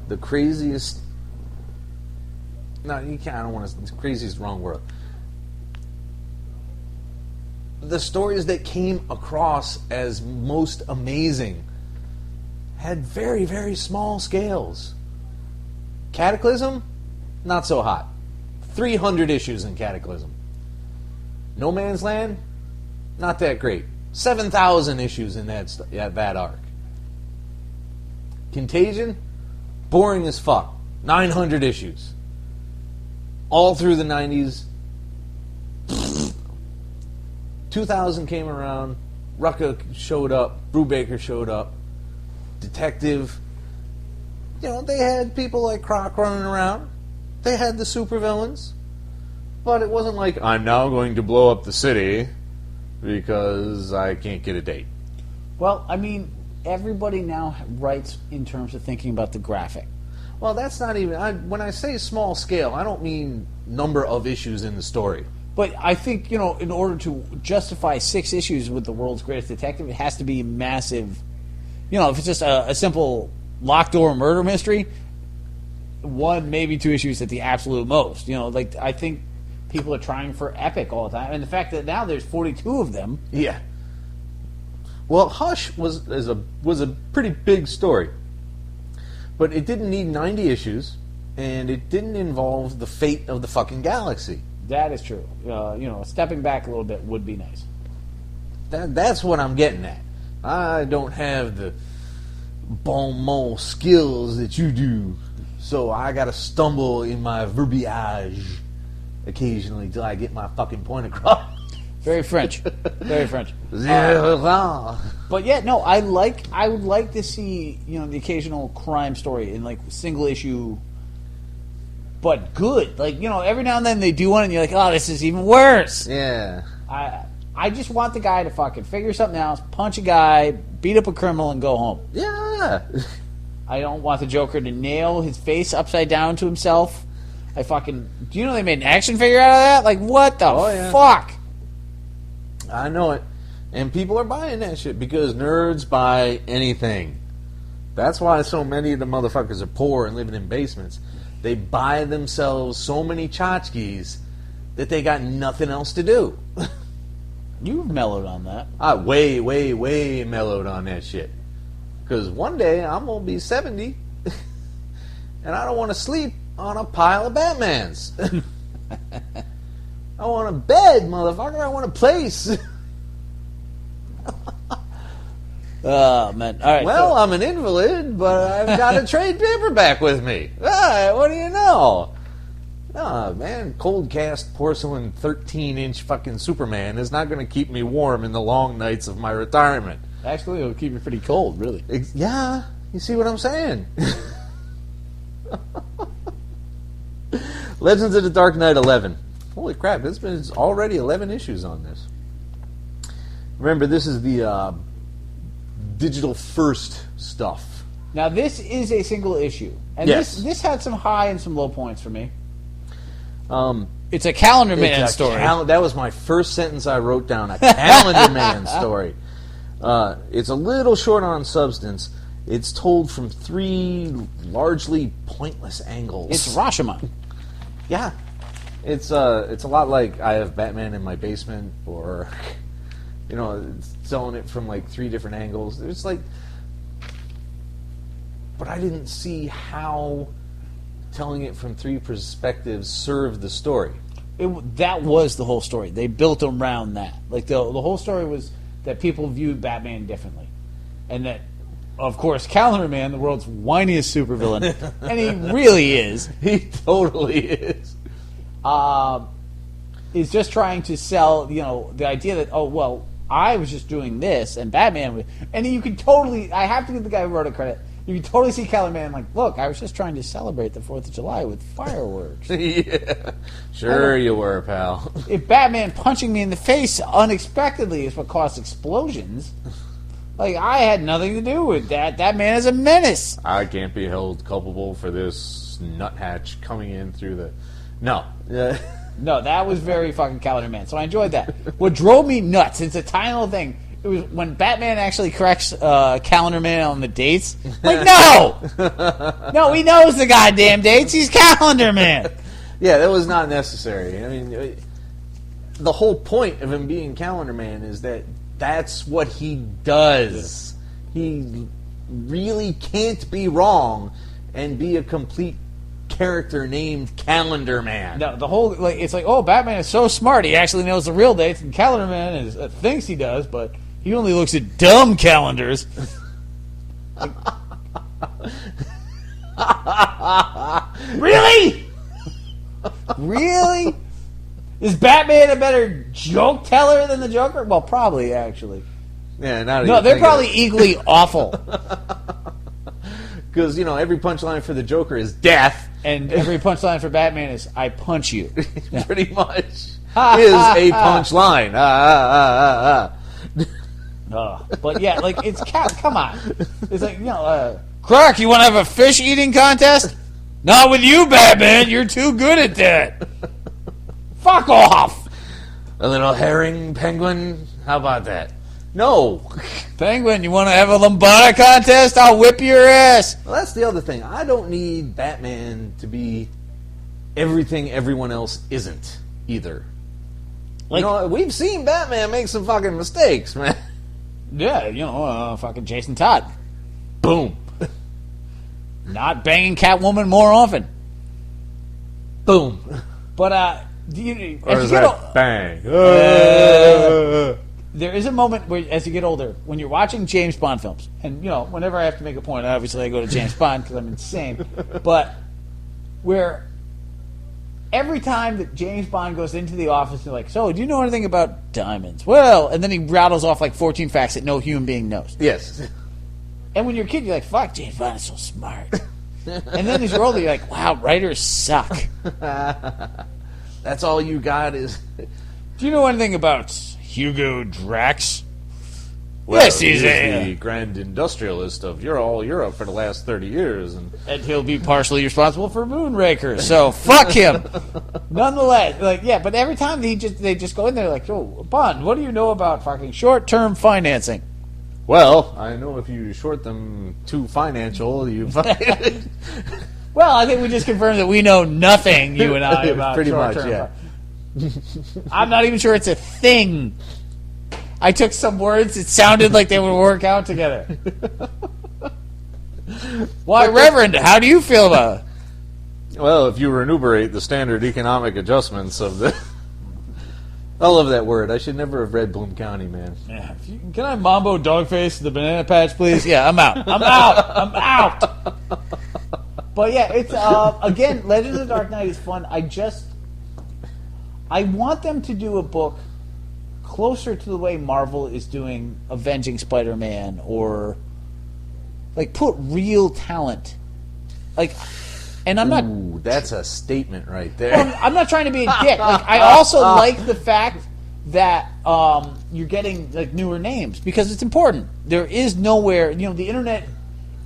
The craziest... No, you can't. I don't want to... Crazy is the wrong word. The stories that came across as most amazing had very, very small scales. Cataclysm? Not so hot. 300 issues in Cataclysm. No Man's Land? Not that great. 7,000 issues in that arc. Contagion? Boring as fuck. 900 issues. All through the 90s. 2000 came around. Rucka showed up. Brubaker showed up. Detective. They had people like Croc running around. They had the supervillains. But it wasn't like, I'm now going to blow up the city because I can't get a date. Well, I mean, everybody now writes in terms of thinking about the graphic. Well, that's not even... when I say small scale, I don't mean number of issues in the story. But I think, in order to justify 6 issues with the world's greatest detective, it has to be massive. If it's just a simple locked door murder mystery, 1, maybe 2 issues at the absolute most. I think people are trying for epic all the time. And the fact that now there's 42 of them. Yeah. Well, Hush was a pretty big story. But it didn't need 90 issues, and it didn't involve the fate of the fucking galaxy. That is true. Stepping back a little bit would be nice. That's what I'm getting at. I don't have the bon mot skills that you do, so I gotta stumble in my verbiage occasionally till I get my fucking point across. Very French. Very French. But yeah, no, I would like to see, the occasional crime story in single issue, but good. Every now and then they do one and you're like, oh, this is even worse. Yeah. I just want the guy to fucking figure something else, punch a guy, beat up a criminal, and go home. Yeah. I don't want the Joker to nail his face upside down to himself. Do you know they made an action figure out of that? What the fuck? I know it. And people are buying that shit because nerds buy anything. That's why so many of the motherfuckers are poor and living in basements. They buy themselves so many tchotchkes that they got nothing else to do. You've mellowed on that. I way, way, way mellowed on that shit. Because one day I'm going to be 70 and I don't want to sleep on a pile of Batmans. I want a bed, motherfucker. I want a place. Oh, man. All right. Well, I'm an invalid, but I've got a trade paperback with me. What do you know? Oh, man, cold cast porcelain 13-inch fucking Superman is not going to keep me warm in the long nights of my retirement. Actually, it'll keep you pretty cold, really. Yeah, you see what I'm saying? Legends of the Dark Knight 11. Holy crap, there's already 11 issues on this. Remember, this is the digital first stuff. Now, this is a single issue. And Yes. this had some high and some low points for me. It's a Calendar Man story. That was my first sentence I wrote down. A Calendar Man story. It's a little short on substance. It's told from 3 largely pointless angles. It's Rashomon. Yeah. It's a lot like I have Batman in my basement, or selling it from like 3 different angles. It's like, but I didn't see how telling it from 3 perspectives served the story. That was the whole story. They built around that. Like the whole story was that people viewed Batman differently, and that, of course, Calendar Man, the world's whiniest supervillain, and he really is. He totally is. Is just trying to sell, the idea that, oh, well, I was just doing this, and Batman was... And you can totally... I have to give the guy who wrote it credit. You can totally see Calendar Man like, look, I was just trying to celebrate the 4th of July with fireworks. Yeah. Sure you were, pal. If Batman punching me in the face unexpectedly is what caused explosions... Like, I had nothing to do with that. That man is a menace. I can't be held culpable for this nuthatch coming in through the... No. No, that was very fucking Calendar Man. So I enjoyed that. What drove me nuts, it's a tiny little thing, it was when Batman actually corrects Calendar Man on the dates. Like, no! No, he knows the goddamn dates. He's Calendar Man. Yeah, that was not necessary. I mean, the whole point of him being Calendar Man is that that's what he does. He really can't be wrong and be a complete character named Calendar Man. No, the whole it's like, oh, Batman is so smart. He actually knows the real dates, and Calendar Man thinks he does, but he only looks at dumb calendars. Really? Really? Is Batman a better joke teller than the Joker? Well, probably, actually. Yeah, no, they're probably equally awful. Because, every punchline for the Joker is death. And every punchline for Batman is, I punch you. Pretty much is a punchline. But yeah, like, it's come on. It's like, Clark, you want to have a fish eating contest? Not with you, Batman. You're too good at that. Fuck off. A little herring penguin? How about that? No. Penguin, you want to have a lambada contest? I'll whip your ass. Well, that's the other thing. I don't need Batman to be everything everyone else isn't either. Like, we've seen Batman make some fucking mistakes, man. Yeah, fucking Jason Todd. Boom. Not banging Catwoman more often. Boom. But, bang? There is a moment where, as you get older, when you're watching James Bond films, and, whenever I have to make a point, obviously I go to James Bond because I'm insane, but where every time that James Bond goes into the office, they're like, so, do you know anything about diamonds? Well, and then he rattles off like 14 facts that no human being knows. Yes. And when you're a kid, you're like, fuck, James Bond is so smart. And then as you're older, you're like, wow, writers suck. That's all you got is... Do you know anything about Hugo Drax? Well, yes, he's the grand industrialist of all Europe for the last 30 years. And he'll be partially responsible for Moonraker, so fuck him. Nonetheless, but every time they just go in there like, oh, Bond, what do you know about fucking short-term financing? Well, I know if you short them too financial, you... Well, I think we just confirmed that we know nothing, you and I, about pretty short-term. much, yeah. I'm not even sure it's a thing. I took some words, it sounded like they would work out together. Why, Reverend, how do you feel about it? Well, if you remunerate the standard economic adjustments of the... I love that word. I should never have read Bloom County, man. Yeah, can I Mambo Dogface the Banana Patch, please? Yeah, I'm out. I'm out. But yeah, it's, again, Legends of the Dark Knight is fun. I want them to do a book closer to the way Marvel is doing Avenging Spider-Man, or, like, put real talent. Like, And I'm not. Ooh, that's a statement right there. Well, I'm not trying to be a dick. Like, I also like the fact that you're getting like newer names because it's important. There is nowhere, the internet,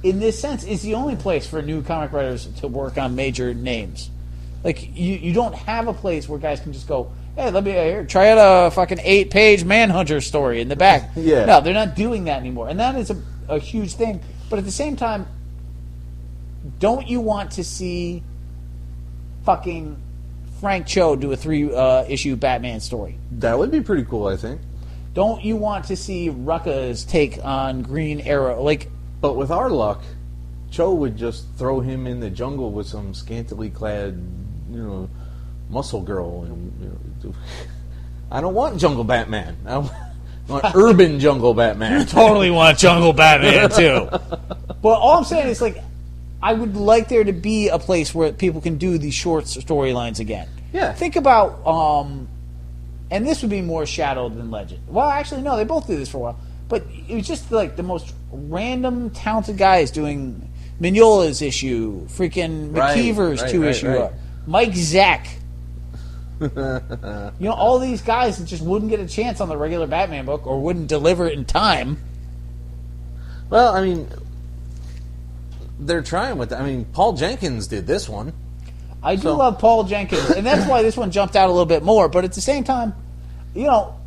in this sense, is the only place for new comic writers to work on major names. Like you don't have a place where guys can just go, hey, let me here, try out a fucking 8-page Manhunter story in the back. Yeah. No, they're not doing that anymore, and that is a huge thing. But at the same time, don't you want to see fucking Frank Cho do a 3-issue Batman story? That would be pretty cool, I think. Don't you want to see Rucka's take on Green Arrow? But with our luck, Cho would just throw him in the jungle with some scantily clad, muscle girl. And I don't want Jungle Batman. I want urban Jungle Batman. Totally want Jungle Batman too. But all I'm saying is, I would like there to be a place where people can do these short storylines again. Yeah. Think about, and this would be more Shadow than Legend. Well, actually, no, they both do this for a while. But it was just the most random, talented guys doing Mignola's issue, freaking McKeever's 2-issue, right. Mike Zack. All these guys that just wouldn't get a chance on the regular Batman book or wouldn't deliver it in time. Well, I mean, they're trying with that. I mean, Paul Jenkins did this one. I do love Paul Jenkins, and that's why this one jumped out a little bit more. But at the same time,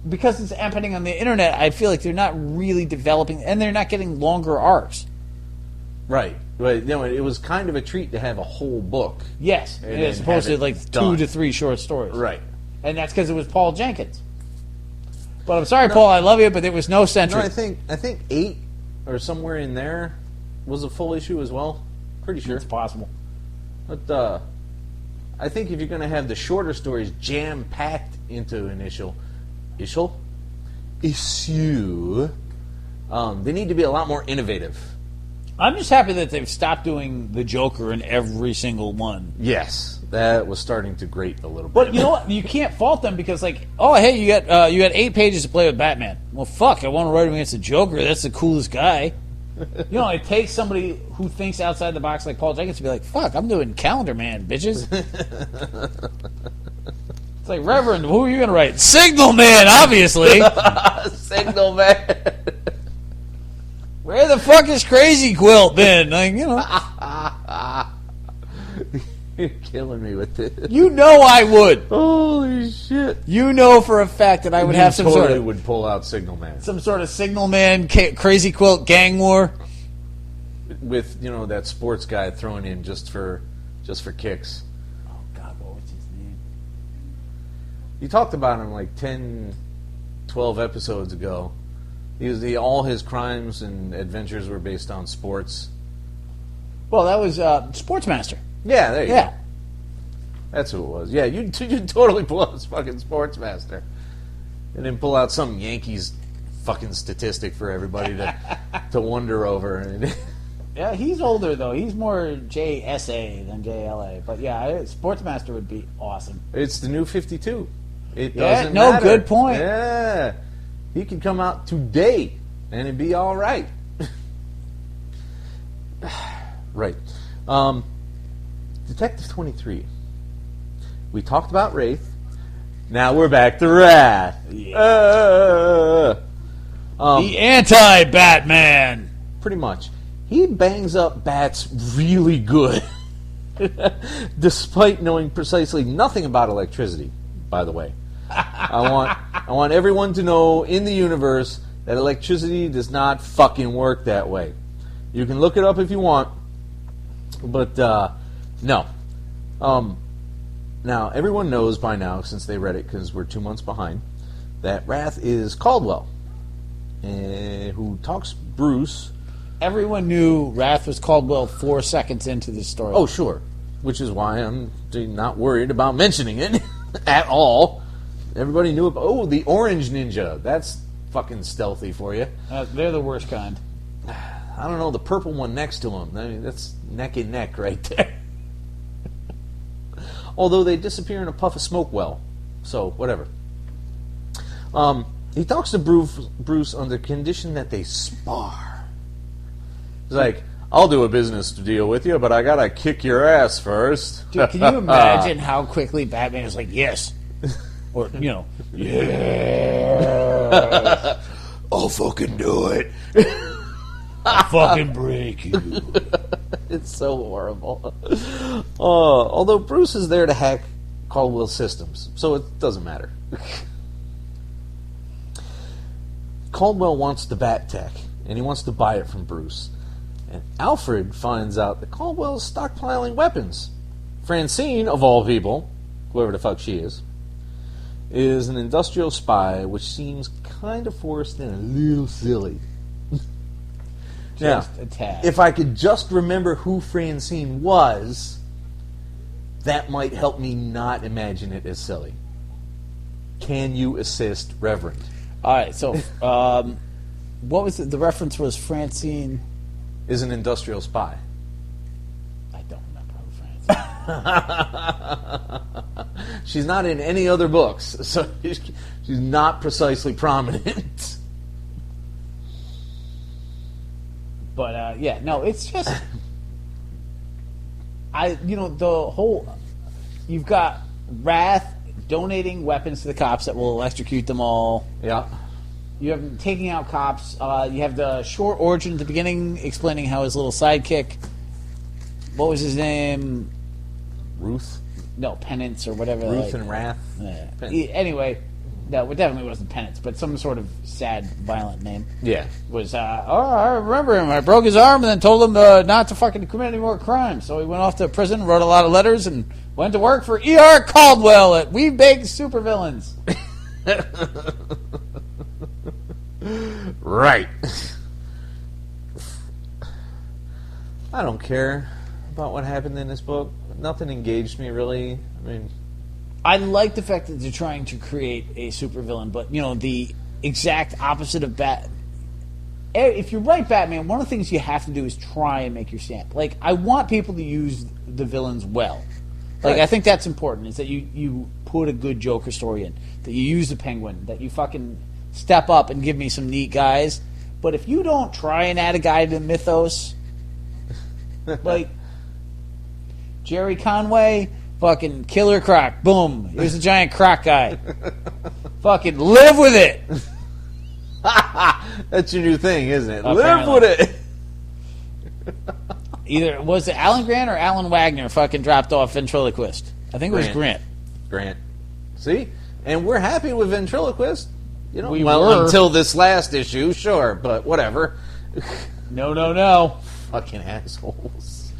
because it's happening on the internet, I feel like they're not really developing, and they're not getting longer arcs. Right. But it was kind of a treat to have a whole book. Yes, And as opposed to 2 done. to 3 short stories. Right. And that's because it was Paul Jenkins. But I'm sorry, Paul, I love you, but there was no Sentry. No, I think 8 or somewhere in there was a full issue as well. Pretty sure. It's possible. But I think if you're going to have the shorter stories jam-packed into an issue, they need to be a lot more innovative. I'm just happy that they've stopped doing the Joker in every single one. Yes, that was starting to grate a little bit. But you know what? You can't fault them because, you got 8 pages to play with Batman. Well, fuck, I want to write him against the Joker. That's the coolest guy. It takes somebody who thinks outside the box like Paul Jenkins to be like, fuck, I'm doing Calendar Man, bitches. It's like, Reverend, who are you going to write? Signal Man, obviously. Signal Man. Where the fuck is Crazy Quilt been? You're killing me with this. You know I would. Holy shit. You know for a fact that I would have some totally would pull out Signal Man. some sort of Signal Man, Crazy Quilt gang war. With, that sports guy thrown in just for kicks. Oh, God, what was his name? You talked about him 10, 12 episodes ago. All his crimes and adventures were based on sports. Well, that was Sportsmaster. Yeah, there you Yeah. go. That's who it was. Yeah, you totally pull out this fucking Sportsmaster. And then pull out some Yankees fucking statistic for everybody to wonder over. Yeah, he's older, though. He's more JSA than JLA. But, yeah, Sportsmaster would be awesome. It's the new 52. It Yeah, doesn't no, matter. good point. Yeah. He could come out today, and it'd be all right. Right. Detective 23. We talked about Wraith. Now we're back to Wrath. Yeah. The anti-Batman. Pretty much. He bangs up bats really good. Despite knowing precisely nothing about electricity, by the way. I want everyone to know in the universe that electricity does not fucking work that way. You can look it up if you want, but no. Now, everyone knows by now, since they read it, because we're 2 months behind, that Wrath is Caldwell, who talks Bruce. Everyone knew Wrath was Caldwell 4 seconds into this story. Oh, sure. Which is why I'm not worried about mentioning it at all. Everybody knew about, the Orange Ninja. That's fucking stealthy for you. They're the worst kind. I don't know, the purple one next to him. I mean, that's neck and neck right there. Although they disappear in a puff of smoke well. So, whatever. He talks to Bruce on the condition that they spar. He's like, I'll do a business deal with you, but I gotta kick your ass first. Dude, can you imagine how quickly Batman is like, yes. Or, yeah. I'll fucking do it. I'll fucking break you. It's so horrible. Although Bruce is there to hack Caldwell's systems, so it doesn't matter. Caldwell wants the Bat Tech, and he wants to buy it from Bruce. And Alfred finds out that Caldwell is stockpiling weapons. Francine, of all people, whoever the fuck she is an industrial spy, which seems kind of forced and a little silly. Just a tad. If I could just remember who Francine was, that might help me not imagine it as silly. Can you assist, Reverend? All right, so what was it? The reference was Francine Is an industrial spy. I don't remember who Francine. She's not in any other books, so she's not precisely prominent. But yeah, no, it's just the whole you've got Wrath donating weapons to the cops that will electrocute them all. Yeah. You have him taking out cops. You have the short origin at the beginning explaining how his little sidekick, what was his name? Ruth? No, Penance or whatever. Ruth and Wrath? Yeah. Anyway, no, it definitely wasn't Penance, but some sort of sad, violent name. Yeah. Was, I remember him. I broke his arm and then told him not to fucking commit any more crimes. So he went off to prison, wrote a lot of letters, and went to work for E.R. Caldwell at We Big Supervillains. Right. I don't care about what happened in this book. Nothing engaged me, really. I mean, I like the fact that they're trying to create a supervillain, but, the exact opposite of if you write Batman, one of the things you have to do is try and make your stamp. Like, I want people to use the villains well. Like, right. I think that's important, is that you put a good Joker story in, that you use the Penguin, that you fucking step up and give me some neat guys. But if you don't try and add a guy to the mythos, like Jerry Conway, fucking Killer Croc, boom, here's a giant croc guy. Fucking live with it. That's your new thing, isn't it? Apparently. Live with it. Either was it Alan Grant or Alan Wagner fucking dropped off ventriloquist? I think it was Grant. Grant. See? And we're happy with ventriloquist. We were. Until this last issue, sure, but whatever. No. Fucking assholes.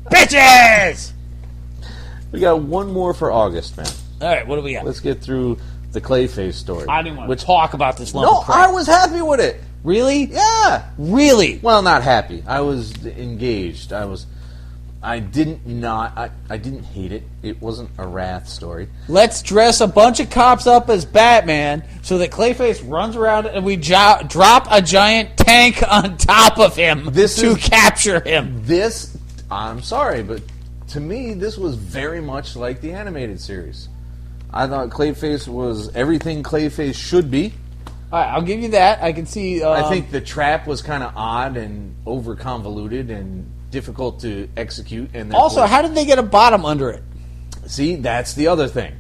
Bitches! We got one more for August, man. All right, what do we got? Let's get through the Clayface story. I didn't want to talk about this lump No, of crap. I was happy with it. Really? Yeah. Really? Well, not happy. I was engaged. I didn't hate it. It wasn't a Wrath story. Let's dress a bunch of cops up as Batman so that Clayface runs around and we drop a giant tank on top of him to capture him. I'm sorry, but to me, this was very much like the animated series. I thought Clayface was everything Clayface should be. All right, I'll give you that. I can see... I think the trap was kind of odd and over-convoluted and difficult to execute. And also, how did they get a bottom under it? See, that's the other thing.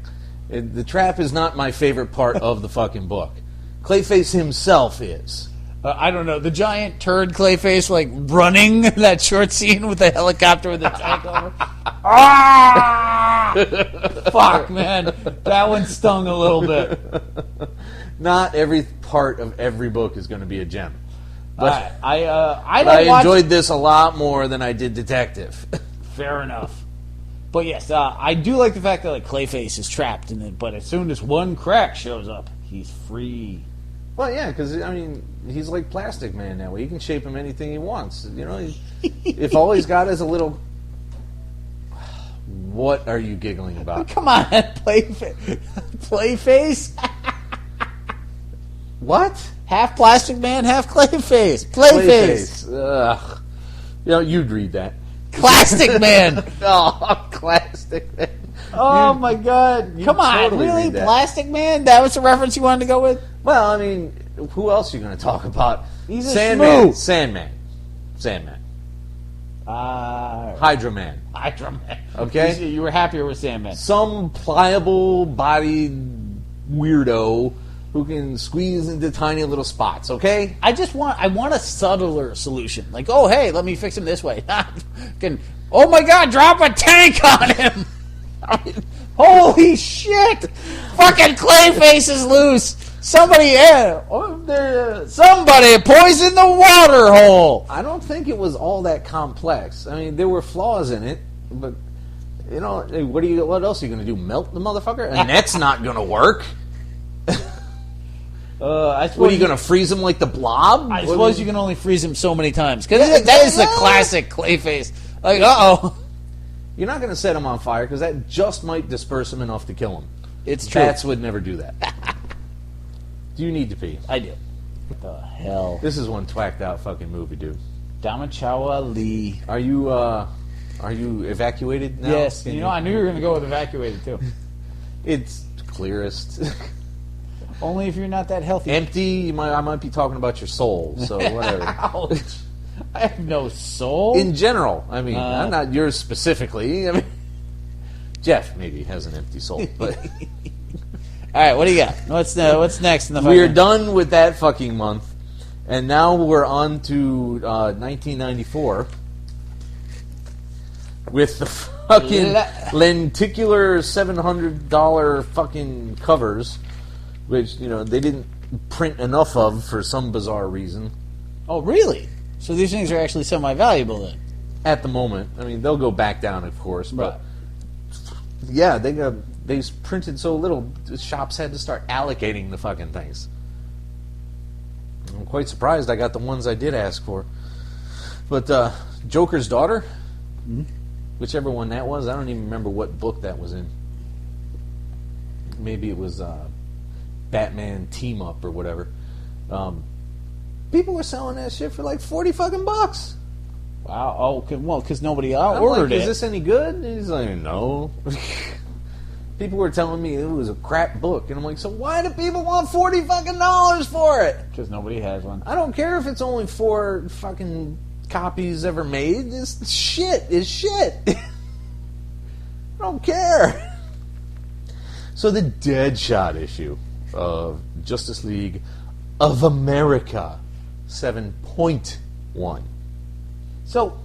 The trap is not my favorite part of the fucking book. Clayface himself is. I don't know. The giant turd Clayface, like, running that short scene with the helicopter with the tank over. Ah! Fuck, man. That one stung a little bit. Not every part of every book is going to be a gem. But I enjoyed this a lot more than I did Detective. Fair enough. But yes, I do like the fact that like Clayface is trapped in it, but as soon as one crack shows up, he's free. Well, yeah, because, I mean, he's like Plastic Man now. He can shape him anything he wants. If all he's got is a little... What are you giggling about? Come on, Playface? What? Half Plastic Man, half Clayface. Playface. Ugh. You'd read that. Plastic Man. Oh, Plastic Man. Oh, my God. Come on, totally really? read that. Plastic Man? That was the reference you wanted to go with? Well, I mean, who else are you going to talk about? He's a Sandman. schmoo. Sandman. Hydra Man. Hydra Man. Okay? You were happier with Sandman. Some pliable-bodied weirdo who can squeeze into tiny little spots, okay? I want a subtler solution. Like, oh, hey, let me fix him this way. Oh, my God, drop a tank on him. Holy shit. Fucking Clayface is loose. Somebody poisoned the water hole. I don't think it was all that complex. I mean, there were flaws in it, but, you know, what else are you going to do? Melt the motherfucker? And that's not going to work. What are you going to freeze him like the Blob? I suppose you can only freeze him so many times. Because that is the classic Clayface. Like, uh-oh. You're not going to set him on fire because that just might disperse him enough to kill him. It's true. Bats would never do that. Do you need to pee? I do. What the hell? This is one twacked out fucking movie, dude. Damachawa Lee. Are you evacuated now? Yes. You know, I knew you were going to go with evacuated, too. It's clearest. Only if you're not that healthy. Empty, I might be talking about your soul, so whatever. Ouch. I have no soul. In general. I mean, I'm not yours specifically. I mean, Jeff maybe has an empty soul, but... All right, what do you got? What's next in the We're done with that fucking month, and now we're on to 1994 with the fucking lenticular $700 fucking covers, which, you know, they didn't print enough of for some bizarre reason. Oh, really? So these things are actually semi-valuable then? At the moment. I mean, they'll go back down, of course, but... Yeah, they printed so little, the shops had to start allocating the fucking things. I'm quite surprised I got the ones I did ask for. But Joker's Daughter, whichever one that was, I don't even remember what book that was in. Maybe it was Batman Team Up or whatever. People were selling that shit for like 40 fucking bucks. Wow. Oh, well, because nobody I'm ordered like, it. Is this any good? And he's like, no. People were telling me it was a crap book, and I'm like, so why do people want $40 fucking for it? Because nobody has one. I don't care if it's only 4 fucking copies ever made. This shit is shit. I don't care. So the Deadshot issue of Justice League of America 7.1. So,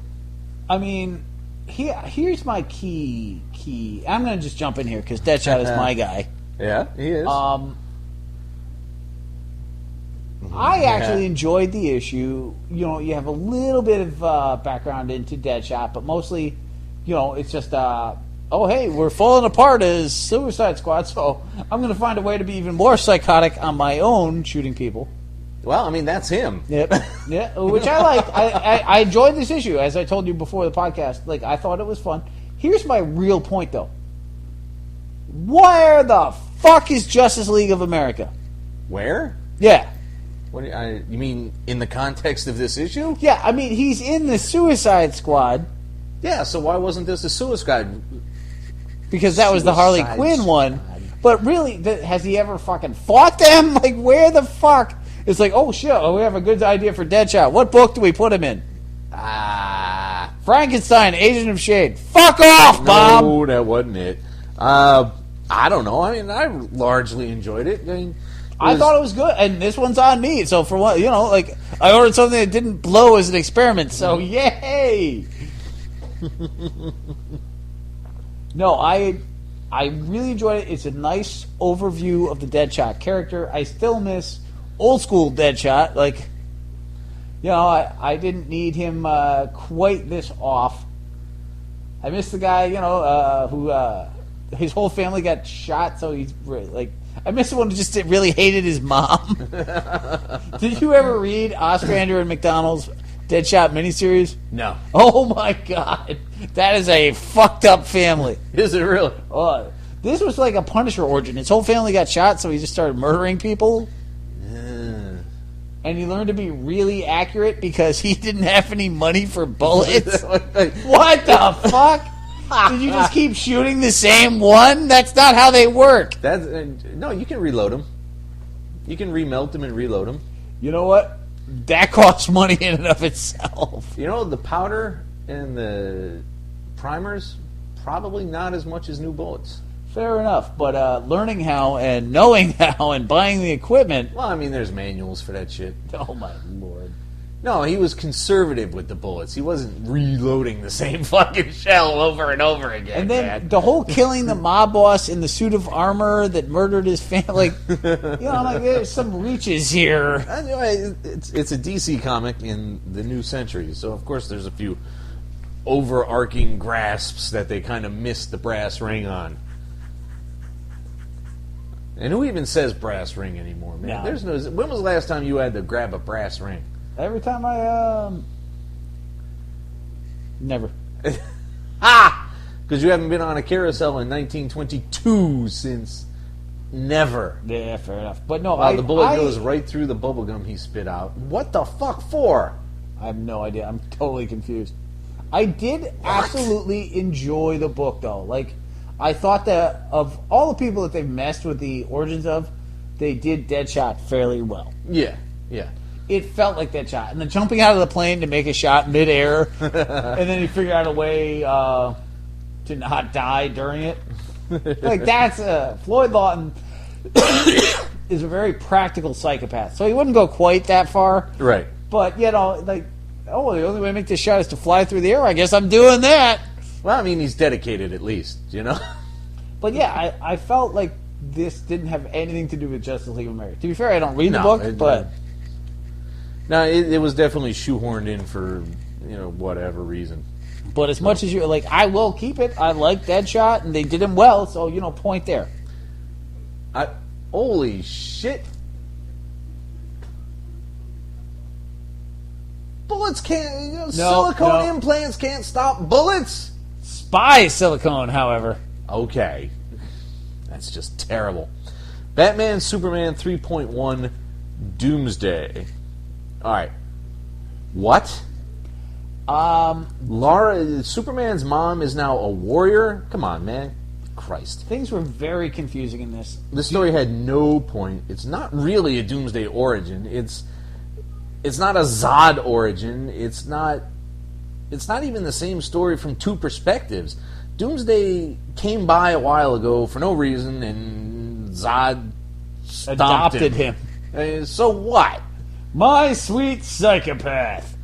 I mean, here's my key. I'm going to just jump in here because Deadshot is my guy. Yeah, he is. I actually enjoyed the issue. You know, you have a little bit of background into Deadshot, but mostly, you know, it's just, oh, hey, we're falling apart as Suicide Squad, so I'm going to find a way to be even more psychotic on my own, shooting people. Well, I mean, that's him. Yep. Yeah, which I liked. I enjoyed this issue, as I told you before the podcast. Like, I thought it was fun. Here's my real point, though. Where the fuck is Justice League of America? Where? Yeah. What do you mean in the context of this issue? Yeah, I mean, he's in the Suicide Squad. Yeah, so why wasn't this a Suicide? Because that was the Harley Quinn one. But really, has he ever fucking fought them? Like, where the fuck? It's like, oh shit, we have a good idea for Deadshot. What book do we put him in? Frankenstein, Agent of S.H.I.E.L.D. Fuck off, Bob! No, that wasn't it. I don't know. I mean, I largely enjoyed it. I thought it was good, and this one's on me. So for what, you know, like, I ordered something that didn't blow as an experiment. So yay! No, I really enjoyed it. It's a nice overview of the Deadshot character. I still miss old school Deadshot. Like, you know, I didn't need him quite this off. I miss the guy, you know, who his whole family got shot, so he's like. I miss the one who just really hated his mom. Did you ever read Ostrander and McDonald's Deadshot miniseries? No. Oh my god, that is a fucked up family. Is it really? This was like a Punisher origin. His whole family got shot, so he just started murdering people. And he learned to be really accurate because he didn't have any money for bullets. What the fuck? Did you just keep shooting the same one? That's not how they work. No, you can reload them. You can remelt them and reload them. You know what? That costs money in and of itself. You know, the powder And the primers, probably not as much as new bullets. Fair enough, but learning how and knowing how and buying the equipment. Well, I mean, there's manuals for that shit. Oh my lord! No, he was conservative with the bullets. He wasn't reloading the same fucking shell over and over again. And then man. the whole killing the mob boss in the suit of armor that murdered his family. I'm like, there's some reaches here. Anyway, it's a DC comic in the new century, so of course there's a few overarching grasps that they kind of missed the brass ring on. And who even says brass ring anymore, man? No. There's no. When was the last time you had to grab a brass ring? Every time I never. Because you haven't been on a carousel in 1922 since never. Yeah, fair enough. But no, Wow, the bullet goes right through the bubblegum he spit out. What the fuck for? I have no idea. I'm totally confused. I did absolutely enjoy the book, though. Like, I thought that of all the people that they've messed with the origins of, they did Deadshot fairly well. Yeah. It felt like Deadshot. And then jumping out of the plane to make a shot midair, and then he figured out a way to not die during it. Like, that's... Floyd Lawton is a very practical psychopath. So he wouldn't go quite that far. Right. But, the only way to make this shot is to fly through the air. I guess I'm doing that. Well, I mean, he's dedicated at least, But yeah, I felt like this didn't have anything to do with Justice League of America. To be fair, I don't read the book, but... No, it was definitely shoehorned in for, whatever reason. But as much as you're like, I will keep it. I like Deadshot, and they did him well, so, point there. Holy shit. Bullets can't... silicone implants can't stop bullets? Spy silicone, however. Okay. That's just terrible. Batman, Superman 3.1, Doomsday. Alright. What? Superman's mom is now a warrior? Come on, man. Christ. Things were very confusing in this. This story had no point. It's not really a Doomsday origin. It's not a Zod origin. It's not even the same story from two perspectives. Doomsday came by a while ago for no reason, and Zod adopted him. So what? My sweet psychopath.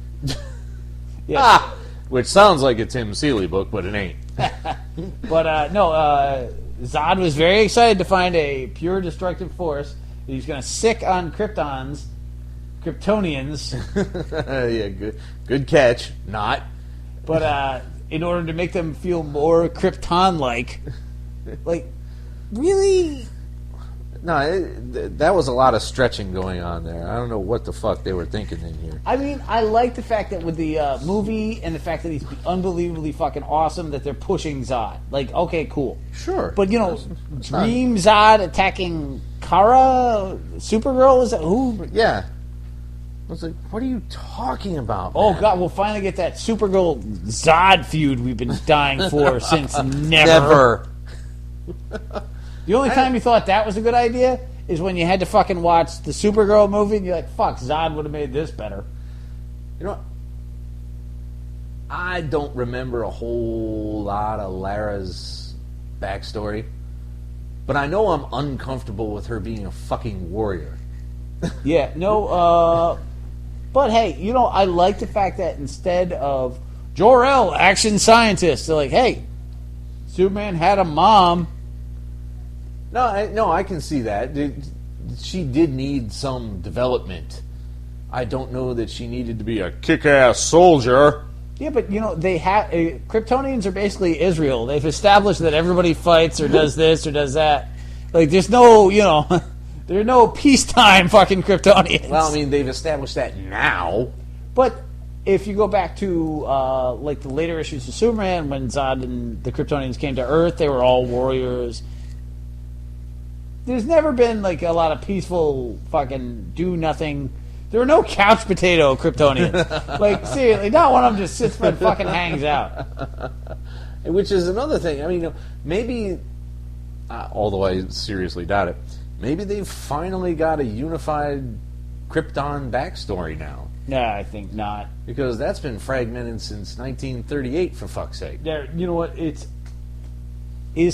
Which sounds like a Tim Seeley book, but it ain't. But Zod was very excited to find a pure destructive force that he's going to sick on Kryptonians. Yeah, good catch. Not. But in order to make them feel more Krypton-like. Like, really? No, that was a lot of stretching going on there. I don't know what the fuck they were thinking in here. I mean, I like the fact that with the movie and the fact that he's unbelievably fucking awesome that they're pushing Zod. Like, okay, cool. Sure. But, Dream Zod attacking Kara? Supergirl? Is that who? Yeah. I was like, what are you talking about, Oh, man? God, we'll finally get that Supergirl Zod feud we've been dying for since never. The only time you thought that was a good idea is when you had to fucking watch the Supergirl movie and you're like, fuck, Zod would have made this better. You know what? I don't remember a whole lot of Lara's backstory, but I know I'm uncomfortable with her being a fucking warrior. Yeah, no, but hey, I like the fact that instead of Jor-El, action scientist, they're like, hey, Superman had a mom. No, I can see that. She did need some development. I don't know that she needed to be a kick-ass soldier. Yeah, but they have Kryptonians are basically Israel. They've established that everybody fights or does this or does that. Like, there's no, there are no peacetime fucking Kryptonians. Well, I mean, they've established that now. But if you go back to like the later issues of Superman, when Zod and the Kryptonians came to Earth, they were all warriors. There's never been like a lot of peaceful fucking do nothing. There were no couch potato Kryptonians. Like, seriously, not one of them just sits and fucking hangs out. Which is another thing. I mean, maybe, although I seriously doubt it, maybe they've finally got a unified Krypton backstory now. Yeah, I think not. Because that's been fragmented since 1938, for fuck's sake. There, you know what? Is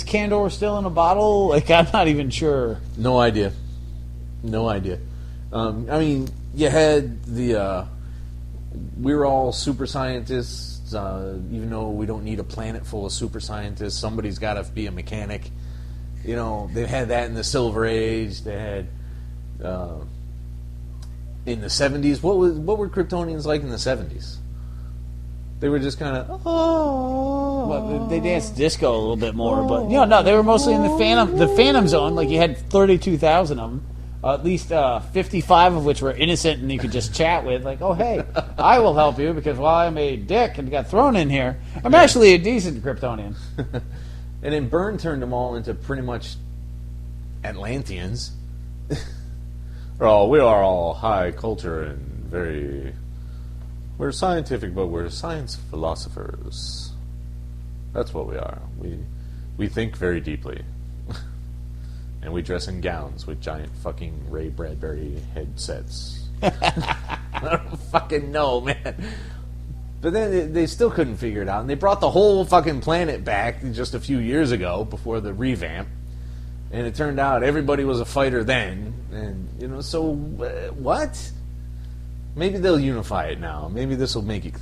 Kandor still in a bottle? Like, I'm not even sure. No idea. I mean, you had the we're all super scientists, even though we don't need a planet full of super scientists. Somebody's got to be a mechanic. You know, they had that in the Silver Age. They had in the 70s. What were Kryptonians like in the 70s? They were just kind of Well, they danced disco a little bit more, but no, they were mostly in the Phantom Zone. Like, you had 32,000 of them, at least 55 of which were innocent, and you could just chat with. Like, oh hey, I will help you because while I'm a dick and got thrown in here, I'm actually a decent Kryptonian. And then Byrne turned them all into pretty much Atlanteans. We are all high culture and very... We're scientific, but we're science philosophers. That's what we are. We think very deeply. And we dress in gowns with giant fucking Ray Bradbury headsets. I don't fucking know, man. But then they still couldn't figure it out. And they brought the whole fucking planet back just a few years ago before the revamp. And it turned out everybody was a fighter then. And, so what? Maybe they'll unify it now. Maybe this will make it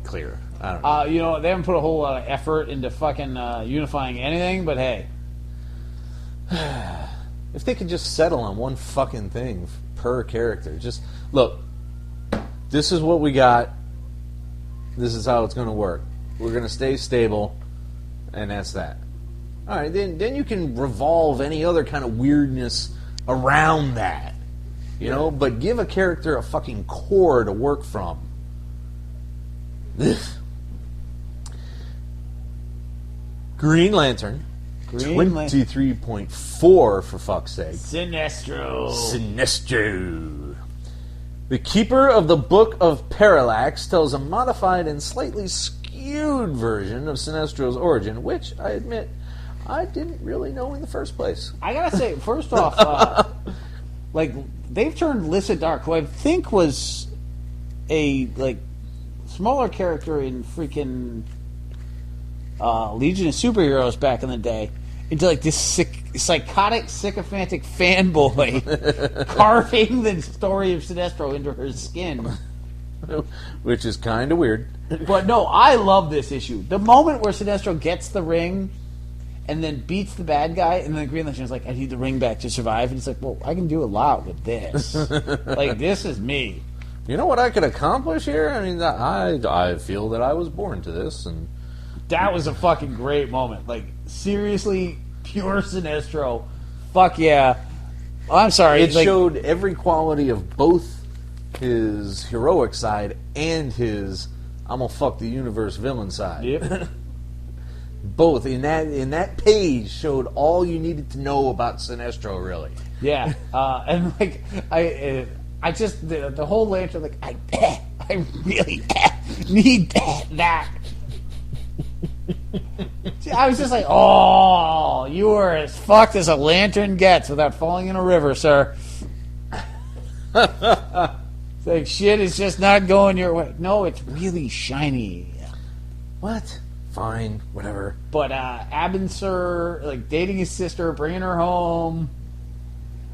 clear. I don't know. They haven't put a whole lot of effort into fucking unifying anything, but hey. If they could just settle on one fucking thing per character. Just, look, this is what we got. This is how it's going to work. We're going to stay stable, and that's that. All right, then you can revolve any other kind of weirdness around that. But give a character a fucking core to work from. Green Lantern. 23.4 for fuck's sake. Sinestro. The Keeper of the Book of Parallax tells a modified and slightly skewed version of Sinestro's origin, which, I admit, I didn't really know in the first place. I gotta say, first off, they've turned Lyssa Dark, who I think was a, smaller character in freaking Legion of Superheroes back in the day, into, this psychotic, sycophantic fanboy carving the story of Sinestro into her skin. Which is kind of weird. But no, I love this issue. The moment where Sinestro gets the ring and then beats the bad guy, and then Green Lantern's like, I need the ring back to survive. And he's like, well, I can do a lot with this. This is me. You know what I could accomplish here? I mean, I feel that I was born to this. And that was a fucking great moment. Seriously, pure Sinestro. Fuck yeah. I'm sorry. It showed every quality of both his heroic side and his I'm gonna fuck the universe villain side. Yep. Both in that page showed all you needed to know about Sinestro, really. Yeah, and I just the whole lantern, I really need that. I was just like, oh, you were as fucked as a lantern gets without falling in a river, sir. It's like, shit is just not going your way. No, it's really shiny. What? Fine, whatever. But Abensur, dating his sister, bringing her home.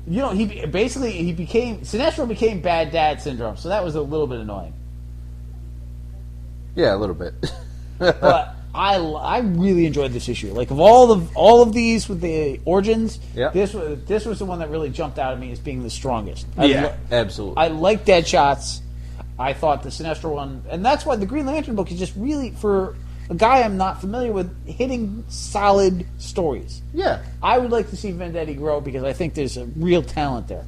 Sinestro became bad dad syndrome, so that was a little bit annoying. Yeah, a little bit. But I really enjoyed this issue. Of all of these with the origins, yep. this was the one that really jumped out at me as being the strongest. Absolutely. I like Deadshots. I thought the Sinestro one, and that's why the Green Lantern book is just really, for a guy I'm not familiar with, hitting solid stories. Yeah. I would like to see Vendetti grow because I think there's a real talent there.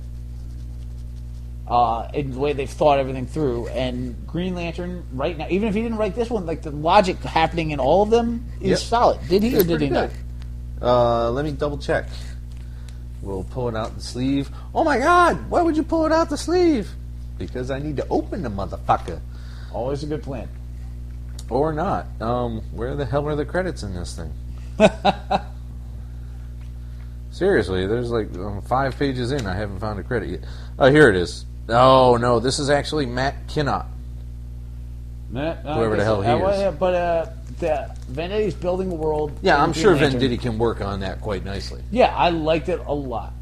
In the way they've thought everything through. And Green Lantern, right now, even if he didn't write this one, the logic happening in all of them is solid. Did he or did he not? Let me double check. We'll pull it out the sleeve. Oh my God! Why would you pull it out the sleeve? Because I need to open the motherfucker. Always a good plan. Or not. Where the hell are the credits in this thing? Seriously, there's 5 pages in. I haven't found a credit yet. Oh, here it is. No, this is actually Matt Kinnott. Whoever the hell he is. But Venditti's building a world. Yeah, I'm sure Green Lantern. Venditti can work on that quite nicely. Yeah, I liked it a lot.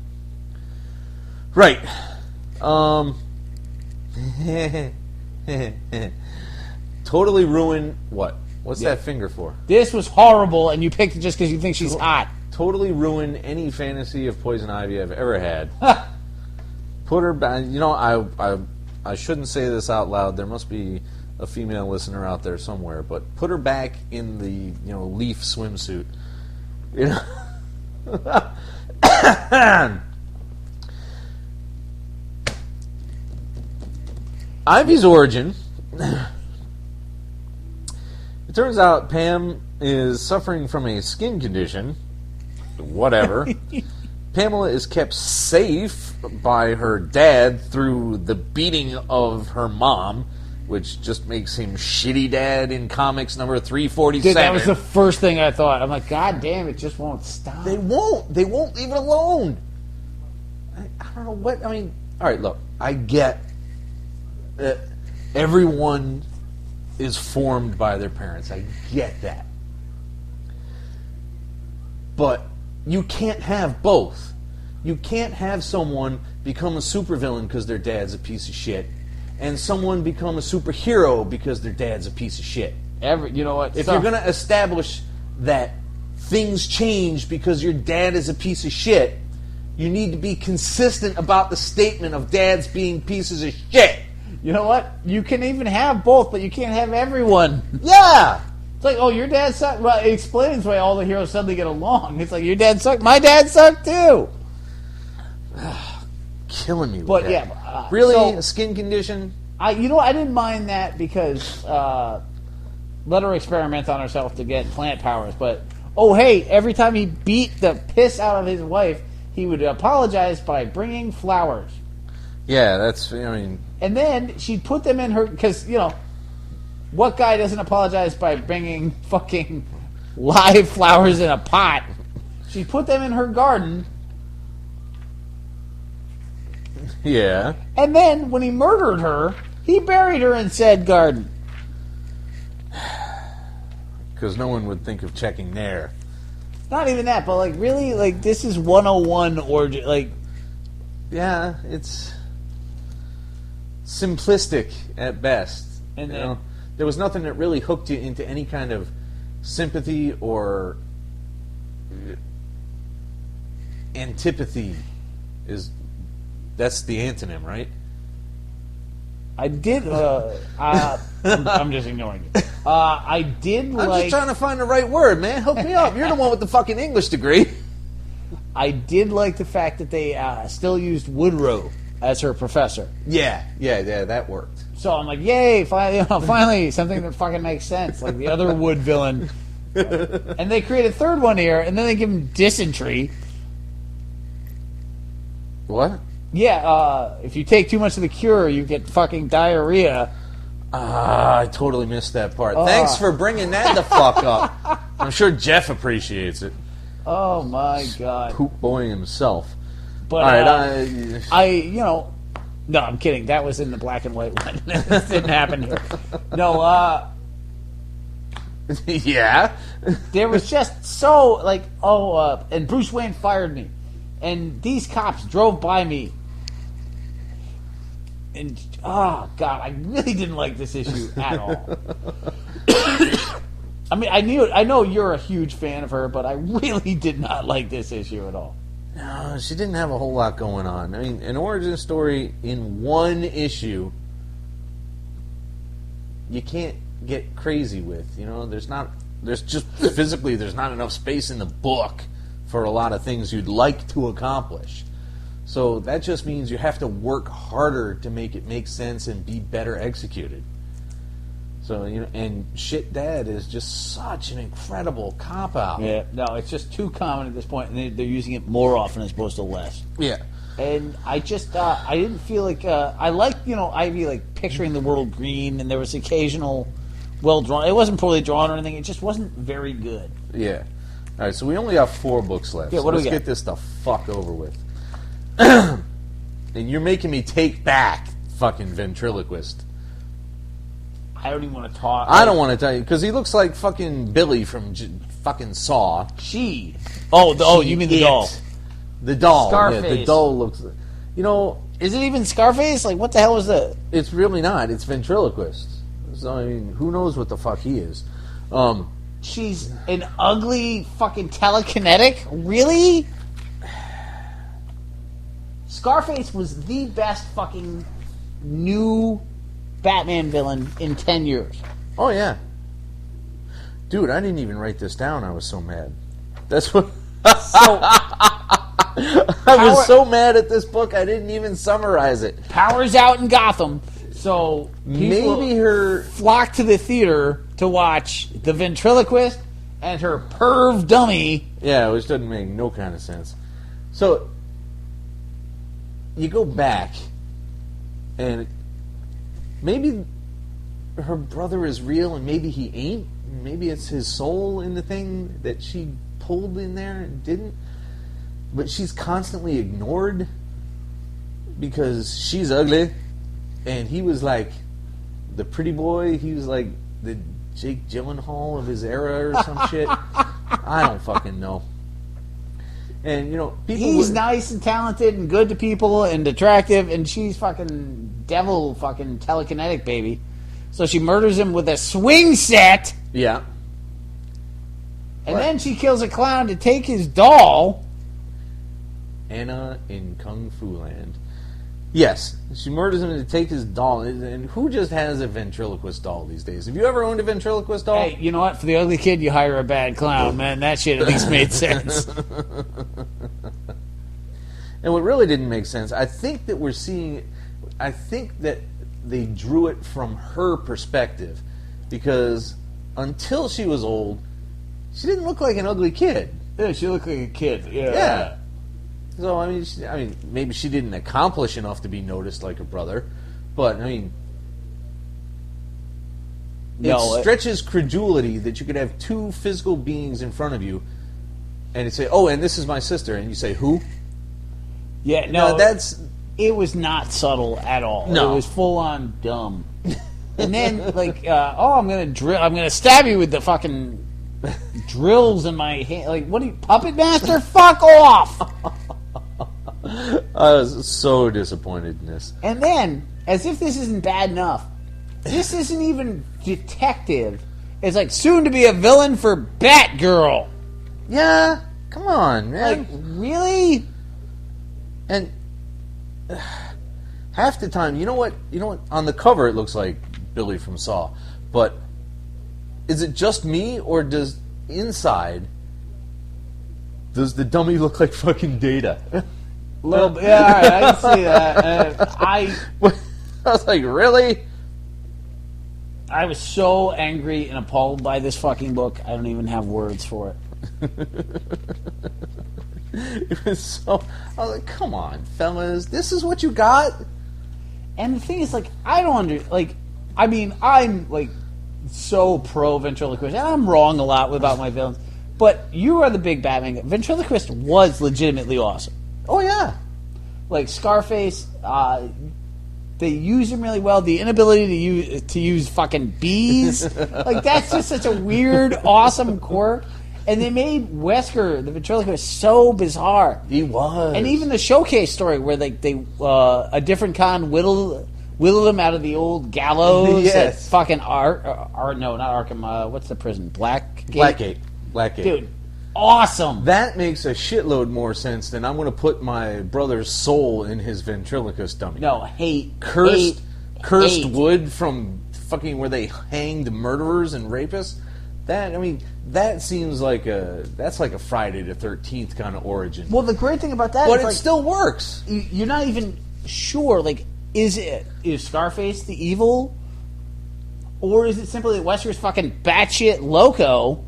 Right. Totally ruin what? What's that finger for? This was horrible, and you picked it just because you think she's hot. Totally ruin any fantasy of Poison Ivy I've ever had. Put her back. You know, I shouldn't say this out loud. There must be a female listener out there somewhere. But put her back in the leaf swimsuit. You know. Ivy's origin. It turns out Pam is suffering from a skin condition. Whatever. Pamela is kept safe by her dad through the beating of her mom, which just makes him shitty dad in comics number 347. Dude, that was the first thing I thought. I'm like, God damn, it just won't stop. They won't leave it alone. I don't know what. I mean, all right, look, I get that everyone is formed by their parents. I get that. But you can't have both. You can't have someone become a supervillain because their dad's a piece of shit, and someone become a superhero because their dad's a piece of shit. You know what? If you're going to establish that things change because your dad is a piece of shit, you need to be consistent about the statement of dads being pieces of shit. You know what? You can even have both, but you can't have everyone. Yeah! It's like, oh, your dad sucked. Well, it explains why all the heroes suddenly get along. It's like, your dad sucked. My dad sucked too. Killing me with But that. yeah, really? so- a skin condition? I didn't mind that because let her experiment on herself to get plant powers. But oh, hey, every time he beat the piss out of his wife, he would apologize by bringing flowers. Yeah, that's, I mean... And then she'd put them in her... Because, what guy doesn't apologize by bringing fucking live flowers in a pot? She'd put them in her garden. Yeah. And then, when he murdered her, he buried her in said garden. Because no one would think of checking there. Not even that, but, really? This is 101 origin. Yeah, it's simplistic at best. And then... there was nothing that really hooked you into any kind of sympathy or antipathy. That's the antonym, right? I did. I'm just ignoring you. I did I'm just trying to find the right word, man. Hook me up. You're the one with the fucking English degree. I did like the fact that they still used Woodrow as her professor. Yeah, that worked. So I'm like, yay! Finally, something that fucking makes sense. Like the other Wood villain. And they create a third one here, and then they give him dysentery. What? Yeah, if you take too much of the cure, you get fucking diarrhea. I totally missed that part. Thanks for bringing that the fuck up. I'm sure Jeff appreciates it. Oh my god! Poop boy himself. But all right, no, I'm kidding. That was in the black and white one. This didn't happen here. No, yeah. there was just so and Bruce Wayne fired me, and these cops drove by me, and oh god, I really didn't like this issue at all. I mean, I know you're a huge fan of her, but I really did not like this issue at all. No, she didn't have a whole lot going on. I mean, an origin story in one issue, you can't get crazy with. There's just physically, there's not enough space in the book for a lot of things you'd like to accomplish. So that just means you have to work harder to make it make sense and be better executed. So, and Shit Dad is just such an incredible cop-out. Yeah, no, it's just too common at this point, and they're using it more often as opposed to less. Yeah. And I just, I didn't feel like, I liked, Ivy, picturing the world green, and there was occasional well-drawn, it wasn't poorly drawn or anything, it just wasn't very good. Yeah. All right, so we only have 4 books left. Yeah, so what do we let's got? get this the fuck over with. And you're making me take back fucking ventriloquist. I don't even want to talk. I don't want to tell you because he looks like fucking Billy from fucking Saw. She. Oh, you mean the doll? The doll. Scarface. Yeah, the doll looks. You know, Is it even Scarface? Like, what the hell is that? it's really not. It's ventriloquist. So I mean, who knows what the fuck he is? She's an ugly fucking telekinetic? Really? Scarface was the best fucking new Batman villain in 10 years. Oh yeah, dude, I didn't even write this down. I was so mad. That's what. So, I was so mad at this book. I didn't even summarize it. Power's out in Gotham, so people Maybe her. flock to the theater to watch the ventriloquist and her perv dummy. Yeah, which doesn't make no kind of sense. So you go back, and maybe her brother is real, and maybe he ain't. Maybe it's his soul in the thing that she pulled in there and didn't. But she's constantly ignored because she's ugly, and he was like the pretty boy. He was like the Jake Gyllenhaal of his era or some shit. I don't fucking know. And you know, people. He's nice and talented and good to people and attractive, and she's fucking devil fucking telekinetic baby. So she murders him with a swing set, Yeah. and then she kills a clown to take his doll. Anna in Kung Fu Land. Yes, she murders him to take his doll. And who just has a ventriloquist doll these days? Have you ever owned a ventriloquist doll? Hey, you know what? For the ugly kid, you hire a bad clown, man. That shit at least made sense. And what really didn't make sense, I think that we're seeing. I think that they drew it from her perspective, because until she was old, she didn't look like an ugly kid. Yeah, she looked like a kid. Yeah. So I mean, maybe she didn't accomplish enough to be noticed like her brother, but I mean, it stretches credulity that you could have two physical beings in front of you, and say, "Oh, and this is my sister," and you say, "Who?" Yeah, no, that's it was not subtle at all. No. It was full on dumb. And then like, I'm gonna stab you with the fucking drills in my hand. Like, what are you, puppet master? Fuck off! I was so disappointed in this. And then, as if this isn't bad enough, this isn't even detective. It's like soon to be a villain for Batgirl. Yeah, come on, man. Like, really? And half the time, you know what? On the cover, it looks like Billy from Saw, but is it just me, or does the dummy look like fucking Data? Little bit, yeah, all right, I can see that. I was like, really? I was so angry and appalled by this fucking book. I don't even have words for it. It was so. I was like, come on, fellas, this is what you got. And the thing is, like, I don't I'm like so pro ventriloquist. And I'm wrong a lot about my villains, but you are the big Batman guy. Ventriloquist was legitimately awesome. Oh yeah, like Scarface. They use him really well. The inability to use fucking bees, like that's just such a weird, awesome quirk. And they made Wesker, the ventriloquist, so bizarre. He was. And even the showcase story where a different con whittled him out of the old gallows. Yes. At fucking not Arkham. What's the prison? Blackgate. Blackgate. Dude, awesome. That makes a shitload more sense than I'm going to put my brother's soul in his ventriloquist dummy. No, Cursed hate. wood from fucking where they hanged murderers and rapists. That seems like that's like a Friday the 13th kind of origin. Well, the great thing about that but is it like, still works. you're not even sure. Like, is Scarface the evil, or is it simply that Wesker's fucking batshit loco?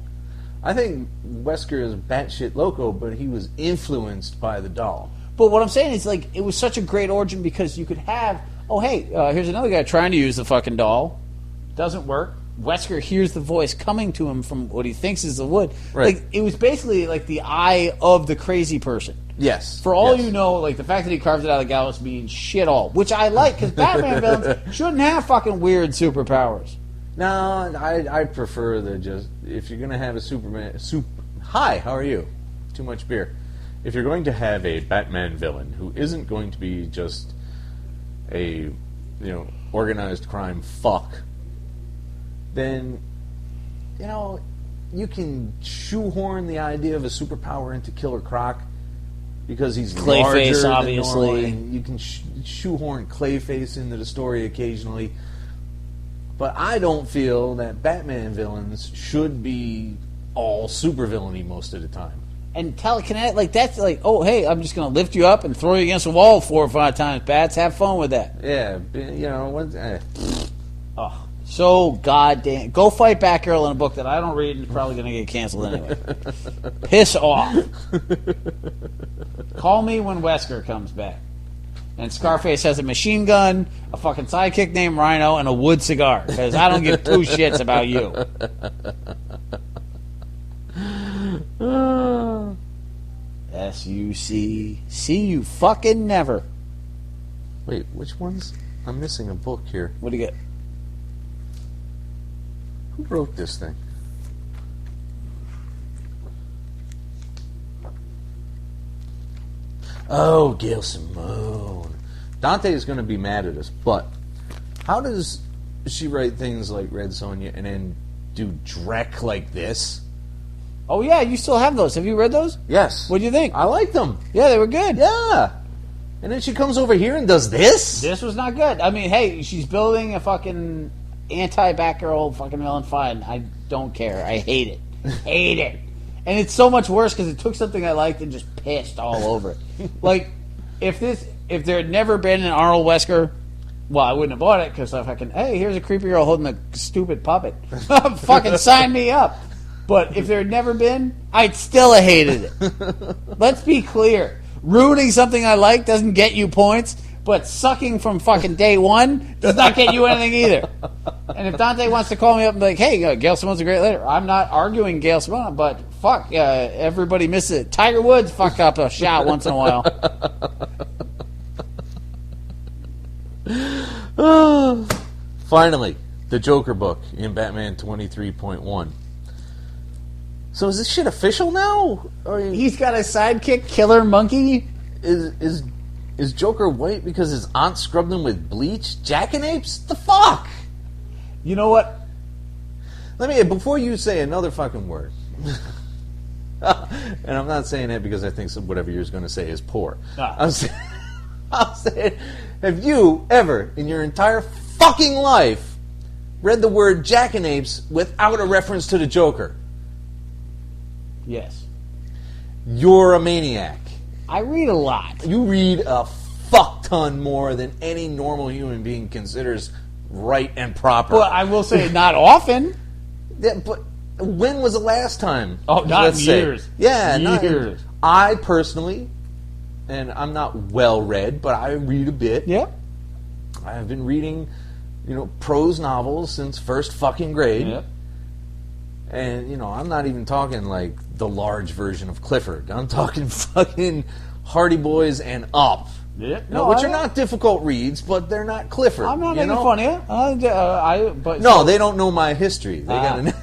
I think Wesker is batshit loco, but he was influenced by the doll. But what I'm saying is, like, it was such a great origin because you could have, here's another guy trying to use the fucking doll, doesn't work. Wesker hears the voice coming to him from what he thinks is the wood. Right. Like, it was basically like the eye of the crazy person. Yes. For all yes. you know, like the fact that he carved it out of the gallows means shit all, which I like because Batman villains shouldn't have fucking weird superpowers. No, I prefer the just if you're gonna have a Superman. Hi, how are you? Too much beer. If you're going to have a Batman villain who isn't going to be just a organized crime fuck, then you can shoehorn the idea of a superpower into Killer Croc because he's Clayface, larger than obviously. normal, and you can shoehorn Clayface into the story occasionally. But I don't feel that Batman villains should be all supervillainy most of the time. And telekinetic, like that's like, oh hey, I'm just gonna lift you up and throw you against the wall 4 or 5 times. Bats, have fun with that. Yeah, Oh, so goddamn. Go fight Batgirl in a book that I don't read and it's probably gonna get canceled anyway. Piss off. Call me when Wesker comes back. And Scarface has a machine gun, a fucking sidekick named Rhino, and a wood cigar. Because I don't give 2 shits about you. S-U-C. See you fucking never. Wait, which ones? I'm missing a book here. What do you get? Who wrote this thing? Oh, Gail Simone. Dante is going to be mad at us, but how does she write things like Red Sonja and then do Drek like this? Oh yeah, you still have those. Have you read those? Yes. What'd you think? I like them. Yeah, they were good. Yeah. And then she comes over here and does this? This was not good. I mean, hey, she's building a fucking anti-Batgirl fucking villain. Fine. I don't care. I hate it. Hate it. And it's so much worse because it took something I liked and just pissed all over it. Like, if there had never been an Arnold Wesker, well, I wouldn't have bought it because I fucking, hey, here's a creepy girl holding a stupid puppet. Fucking sign me up. But if there had never been, I'd still have hated it. Let's be clear. Ruining something I like doesn't get you points, but sucking from fucking day one does not get you anything either. And if Dante wants to call me up and be like, hey, Gail Simone's a great leader, I'm not arguing Gail Simone, but fuck, everybody misses it. Tiger Woods fuck up a shot once in a while. Finally, the Joker book in Batman 23.1. So is this shit official now? Or He's got a sidekick, Killer Monkey. is Joker white because his aunt scrubbed him with bleach? Jackanapes? The fuck? You know what? Before you say another fucking word, and I'm not saying that because I think whatever you're going to say is poor. I'm saying, have you ever in your entire fucking life read the word jackanapes without a reference to the Joker? Yes. You're a maniac. I read a lot. You read a fuck ton more than any normal human being considers right and proper. Well, I will say not often. Yeah, but when was the last time? Oh, not let's say? years. Yeah, Years. I personally, and I'm not well read, but I read a bit. Yep. I've been reading, prose novels since first fucking grade. Yep. And, I'm not even talking like the large version of Clifford. I'm talking fucking Hardy Boys and up. Yeah. Which are not difficult reads, but they're not Clifford. I'm not making fun of you. But no, they don't know my history. They gotta.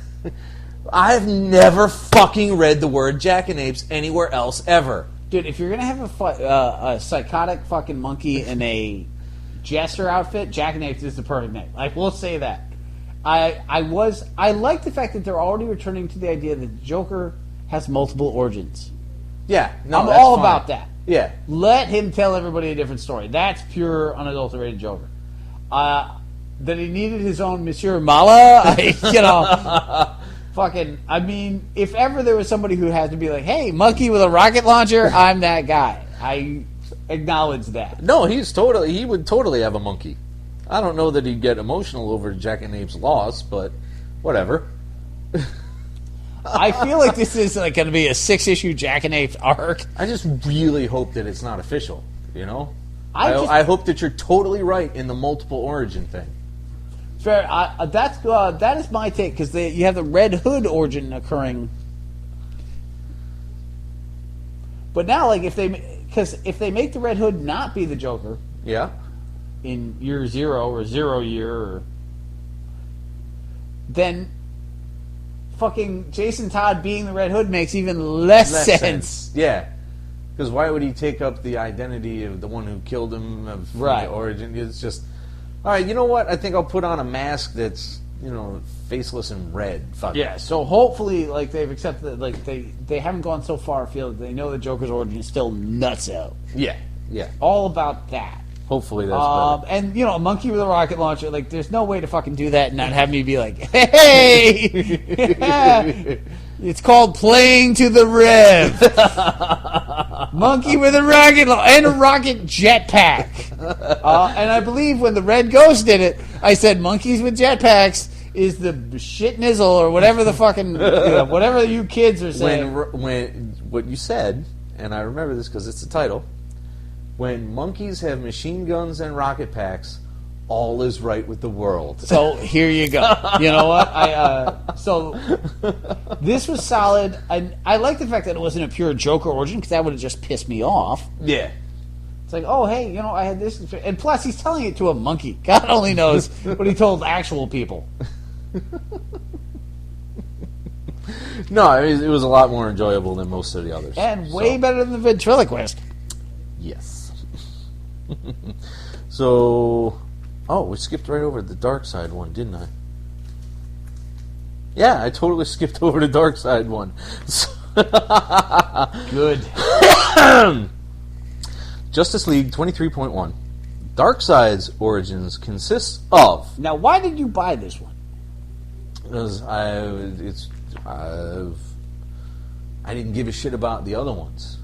I've never fucking read the word jackanapes anywhere else ever. Dude, if you're gonna have a psychotic fucking monkey in a jester outfit, jackanapes is the perfect name. We'll say that. I like the fact that they're already returning to the idea that the Joker has multiple origins. Yeah, no, I'm that's all fine. about that. Yeah. Let him tell everybody a different story. That's pure, unadulterated Joker. That he needed his own Monsieur Mala, if ever there was somebody who had to be like, hey, monkey with a rocket launcher, I'm that guy. I acknowledge that. No, he would totally have a monkey. I don't know that he'd get emotional over Jackanape's loss, but whatever. I feel like this is going to be a 6-issue Jackanapes arc. I just really hope that it's not official, I hope that you're totally right in the multiple origin thing. Fair. That is my take because you have the Red Hood origin occurring. But now, like, if they make the Red Hood not be the Joker Yeah. in year 0 or 0 year, then fucking Jason Todd being the Red Hood makes even less sense. Yeah. Because why would he take up the identity of the one who killed him of Right. the origin? It's just, all right, you know what? I think I'll put on a mask that's, faceless and red. Fuck it. Yeah, so hopefully, like, they've accepted, like, they haven't gone so far afield. They know the Joker's origin is still nuts out. Yeah. Yeah. All about that. Hopefully that's better. And, a monkey with a rocket launcher, like, there's no way to fucking do that and not have me be like, hey! It's called playing to the rev. Monkey with a rocket and a rocket jetpack. And I believe when the Red Ghost did it, I said monkeys with jetpacks is the shit nizzle or whatever the fucking whatever you kids are saying. When what you said, and I remember this because it's the title. When monkeys have machine guns and rocket packs, all is right with the world. So here you go. You know what? So this was solid. I like the fact that it wasn't a pure Joker origin because that would have just pissed me off. Yeah. It's like, oh, hey, I had this. And plus, he's telling it to a monkey. God only knows what he told actual people. No, it was a lot more enjoyable than most of the others. And way better than the ventriloquist. Yes. So, we skipped right over the Dark Side one, didn't I? Yeah, I totally skipped over the Dark Side one. Good. Justice League 23.1. Darkseid's origins consists of... Now, why did you buy this one? Because I didn't give a shit about the other ones.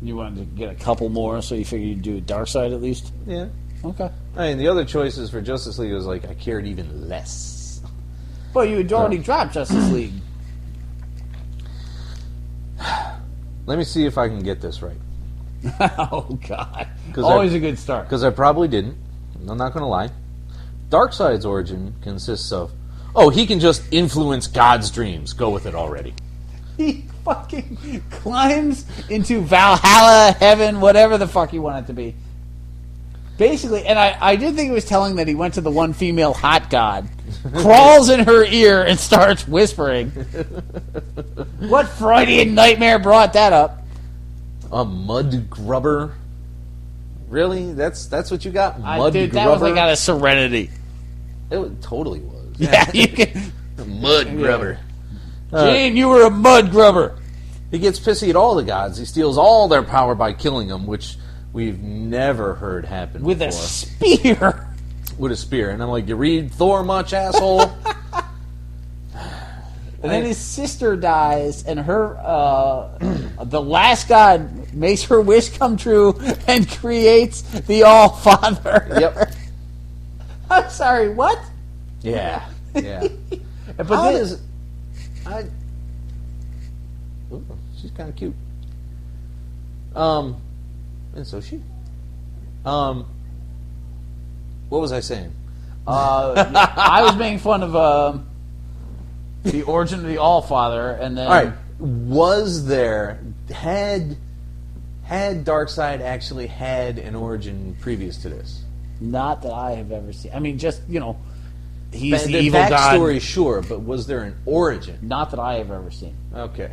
You wanted to get a couple more, so you figured you'd do Darkseid at least? Yeah. Okay. I mean, the other choices for Justice League was like, I cared even less. Well, you had already dropped Justice League. Let me see if I can get this right. Oh, God. Always a good start. Because I probably didn't. I'm not going to lie. Darkseid's origin consists of... he can just influence God's dreams. Go with it already. He fucking climbs into Valhalla, heaven, whatever the fuck you want it to be. Basically, and I did think it was telling that he went to the one female hot god, crawls in her ear and starts whispering. What Freudian nightmare brought that up? A mud grubber? Really? That's what you got? Mud Dude, grubber? that was like out of Serenity. It totally was. Yeah, you can. Mud grubber. Gene, you were a mud grubber. He gets pissy at all the gods. He steals all their power by killing them, which we've never heard happen With before. a spear. With a spear. And I'm like, you read Thor much, asshole? And then his sister dies, and her, the last god makes her wish come true and creates the All-Father. Yep. I'm sorry, what? Yeah. Yeah. But How then, does... Ooh, she's kind of cute. And so she. What was I saying? I was making fun of the origin of the All-Father, and then... All right. Was there... Had Darkseid actually had an origin previous to this? Not that I have ever seen. I mean, just, he's the the evil god. backstory, sure, but was there an origin? Not that I have ever seen. Okay.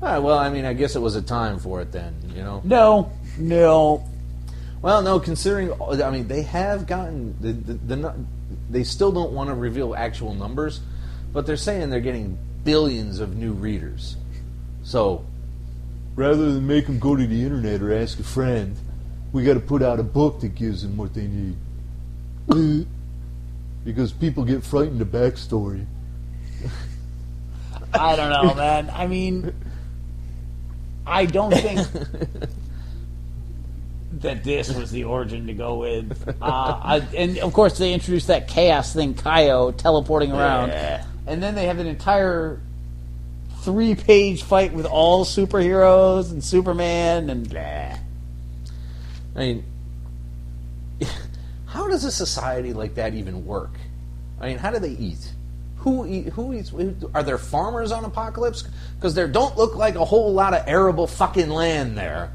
All right, well, I mean, I guess it was a time for it then, No. Well, no, considering, I mean, they have gotten, they still don't want to reveal actual numbers, but they're saying they're getting billions of new readers. So, rather than make them go to the internet or ask a friend, we got to put out a book that gives them what they need. Because people get frightened of backstory. I don't know, man. I mean, I don't think that this was the origin to go with. And, of course, they introduced that chaos thing, Kaio, teleporting around. Yeah. And then they have an entire 3-page fight with all superheroes and Superman and blah. I mean, how does a society like that even work? I mean, how do they eat? Who eats? Are there farmers on Apocalypse? Because there don't look like a whole lot of arable fucking land there.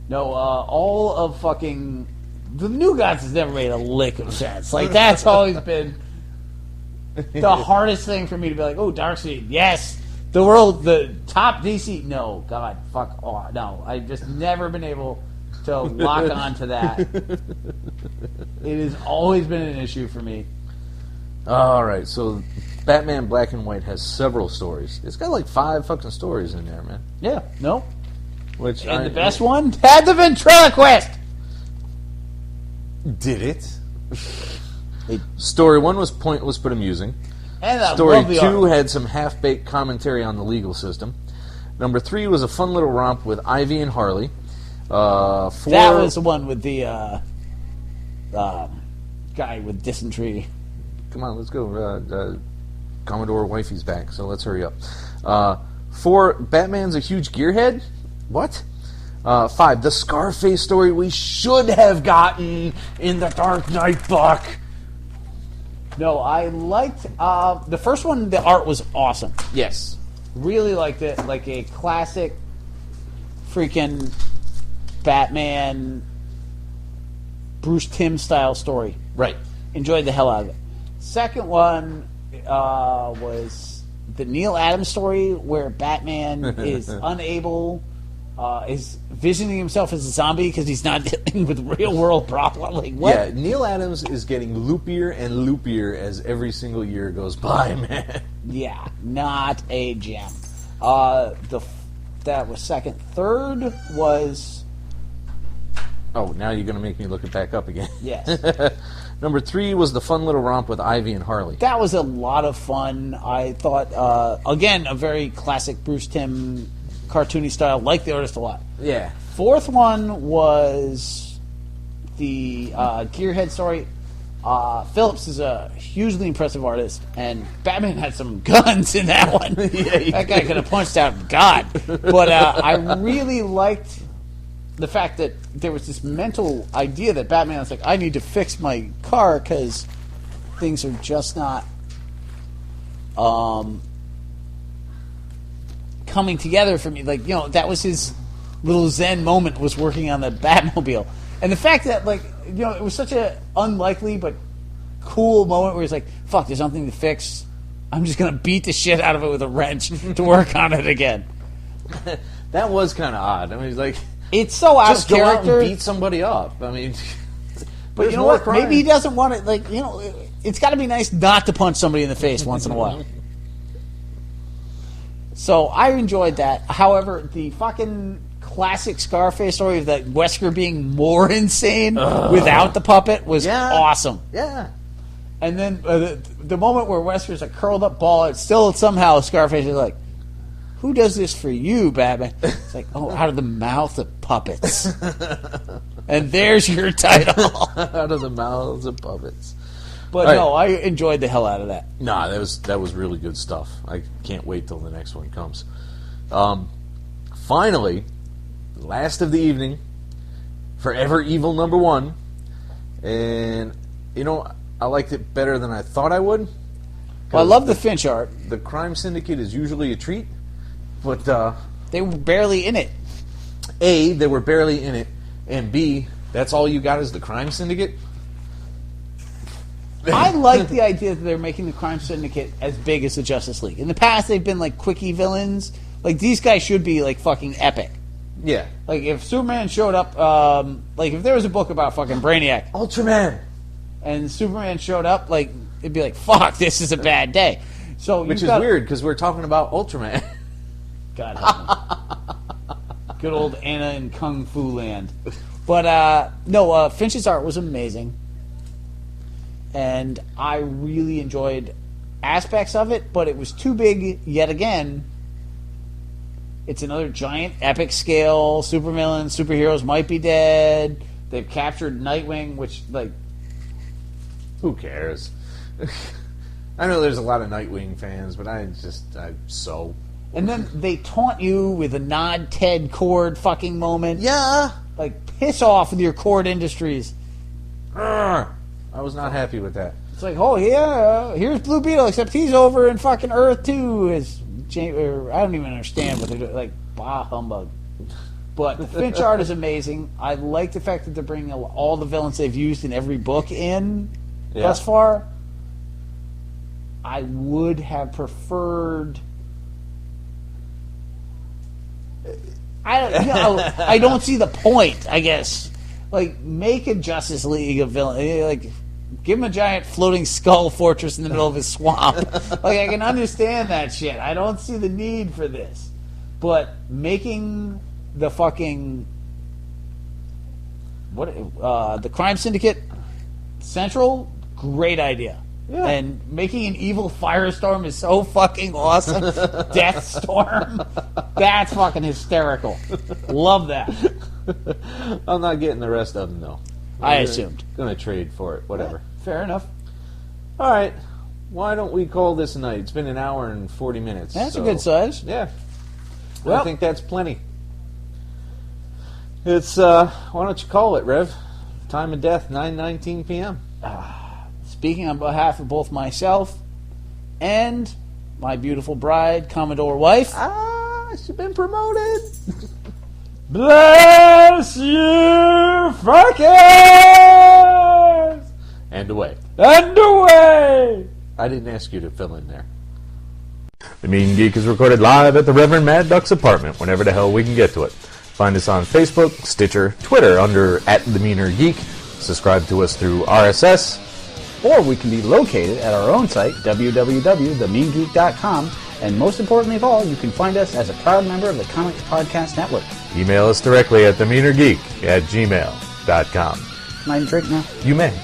No, all of fucking... The New Gods has never made a lick of sense. Like, that's always been the hardest thing for me to be like, oh, Darkseid, yes! The top DC... No, God, fuck off. No, I've just never been able to lock on to that. It has always been an issue for me. All right, so Batman Black and White has several stories. It's got like 5 fucking stories in there, man. Yeah, no. And the best one had the ventriloquist! Did it? Story 1 was pointless but amusing. And I Story love the 2 art. had some half-baked commentary on the legal system. Number 3 was a fun little romp with Ivy and Harley. 4... That was the one with the guy with dysentery. Come on, let's go. Commodore Wifey's back, so let's hurry up. 4, Batman's a huge gearhead? What? 5, the Scarface story we should have gotten in the Dark Knight book. No, I liked the first one. The art was awesome. Yes. Really liked it. Like a classic freaking Batman Bruce Timm style story. Right. Enjoyed the hell out of it. Second one was the Neil Adams story where Batman is unable, is visioning himself as a zombie because he's not dealing with real world problems. Like, what? Yeah, Neil Adams is getting loopier and loopier as every single year goes by, man. Yeah, not a gem. That was second. Third was... Oh, now you're going to make me look it back up again. Yes. Number 3 was the fun little romp with Ivy and Harley. That was a lot of fun. I thought, again, a very classic Bruce Timm cartoony style. Liked the artist a lot. Yeah. Fourth one was the Gearhead story. Phillips is a hugely impressive artist, and Batman had some guns in that one. That guy could have punched out God. But I really liked the fact that there was this mental idea that Batman was like, I need to fix my car because things are just not coming together for me. Like, you know, that was his little Zen moment, was working on the Batmobile. And the fact that, like, you know, it was such a unlikely but cool moment where he's like, fuck, there's nothing to fix. I'm just going to beat the shit out of it with a wrench to work on it again. That was kind of odd. I mean, he's like... It's so out just of character. Go out and beat somebody up. I mean... But you know what? Crime. Maybe he doesn't want it. Like, you know, it's got to be nice not to punch somebody in the face once in a while. So I enjoyed that. However, the fucking classic Scarface story of that Wesker being more insane without the puppet was awesome. Yeah. And then the moment where Wesker's a curled up ball, it's still somehow Scarface is like, who does this for you, Batman? It's like, oh, out of the mouth of puppets. And there's your title. Out of the mouths of puppets. But no, I enjoyed the hell out of that. Nah, that was really good stuff. I can't wait till the next one comes. Finally, last of the evening, Forever Evil #1. And, you know, I liked it better than I thought I would. Well, I love the Finch art. The Crime Syndicate is usually a treat, but... they were barely in it. A, they were barely in it, and B, that's all you got is the Crime Syndicate? I like the idea that they're making the Crime Syndicate as big as the Justice League. In the past, they've been like quickie villains. Like, these guys should be like fucking epic. Yeah. Like, if Superman showed up, like if there was a book about fucking Brainiac, Ultraman, and Superman showed up, like, it'd be like, fuck, this is a bad day. So which is weird because we're talking about Ultraman. God help me. Good old Anna in Kung Fu Land. But no, Finch's art was amazing. And I really enjoyed aspects of it, but it was too big yet again. It's another giant epic scale. Supervillains, superheroes might be dead. They've captured Nightwing, which, like... Who cares? I know there's a lot of Nightwing fans, but I'm so... And then they taunt you with a nod Ted Cord fucking moment. Yeah! Like, piss off with your Cord Industries. I was not happy with that. It's like, oh yeah, here's Blue Beetle, except he's over in fucking Earth too. I don't even understand what they're doing. Like, bah humbug. But the Finch art is amazing. I like the fact that they're bringing all the villains they've used in every book in thus far. I would have preferred. I don't see the point, I guess. Like, make a Justice League of villain. Like, give him a giant floating skull fortress in the middle of his swamp. Like, I can understand that shit. I don't see the need for this. But making the fucking the Crime Syndicate Central, great idea. Yeah. And making an evil Firestorm is so fucking awesome. Deathstorm, that's fucking hysterical. Love that. I'm not getting the rest of them though. I assumed. Gonna trade for it. Whatever. Fair enough. All right. Why don't we call this a night? It's been an hour and 40 minutes. That's a good size. Yeah. Well, I think that's plenty. It's why don't you call it, Rev? Time of death, 9:19 p.m. Speaking on behalf of both myself and my beautiful bride, Commodore wife. She's been promoted. Bless you, fuckers! And away. And away! I didn't ask you to fill in there. The Mean Geek is recorded live at the Reverend Mad Duck's apartment whenever the hell we can get to it. Find us on Facebook, Stitcher, Twitter under @TheMeanerGeek. Subscribe to us through RSS. Or we can be located at our own site, www.themeangeek.com. And most importantly of all, you can find us as a proud member of the Comics Podcast Network. Email us directly at themeanergeek@gmail.com. Can I drink now? You may.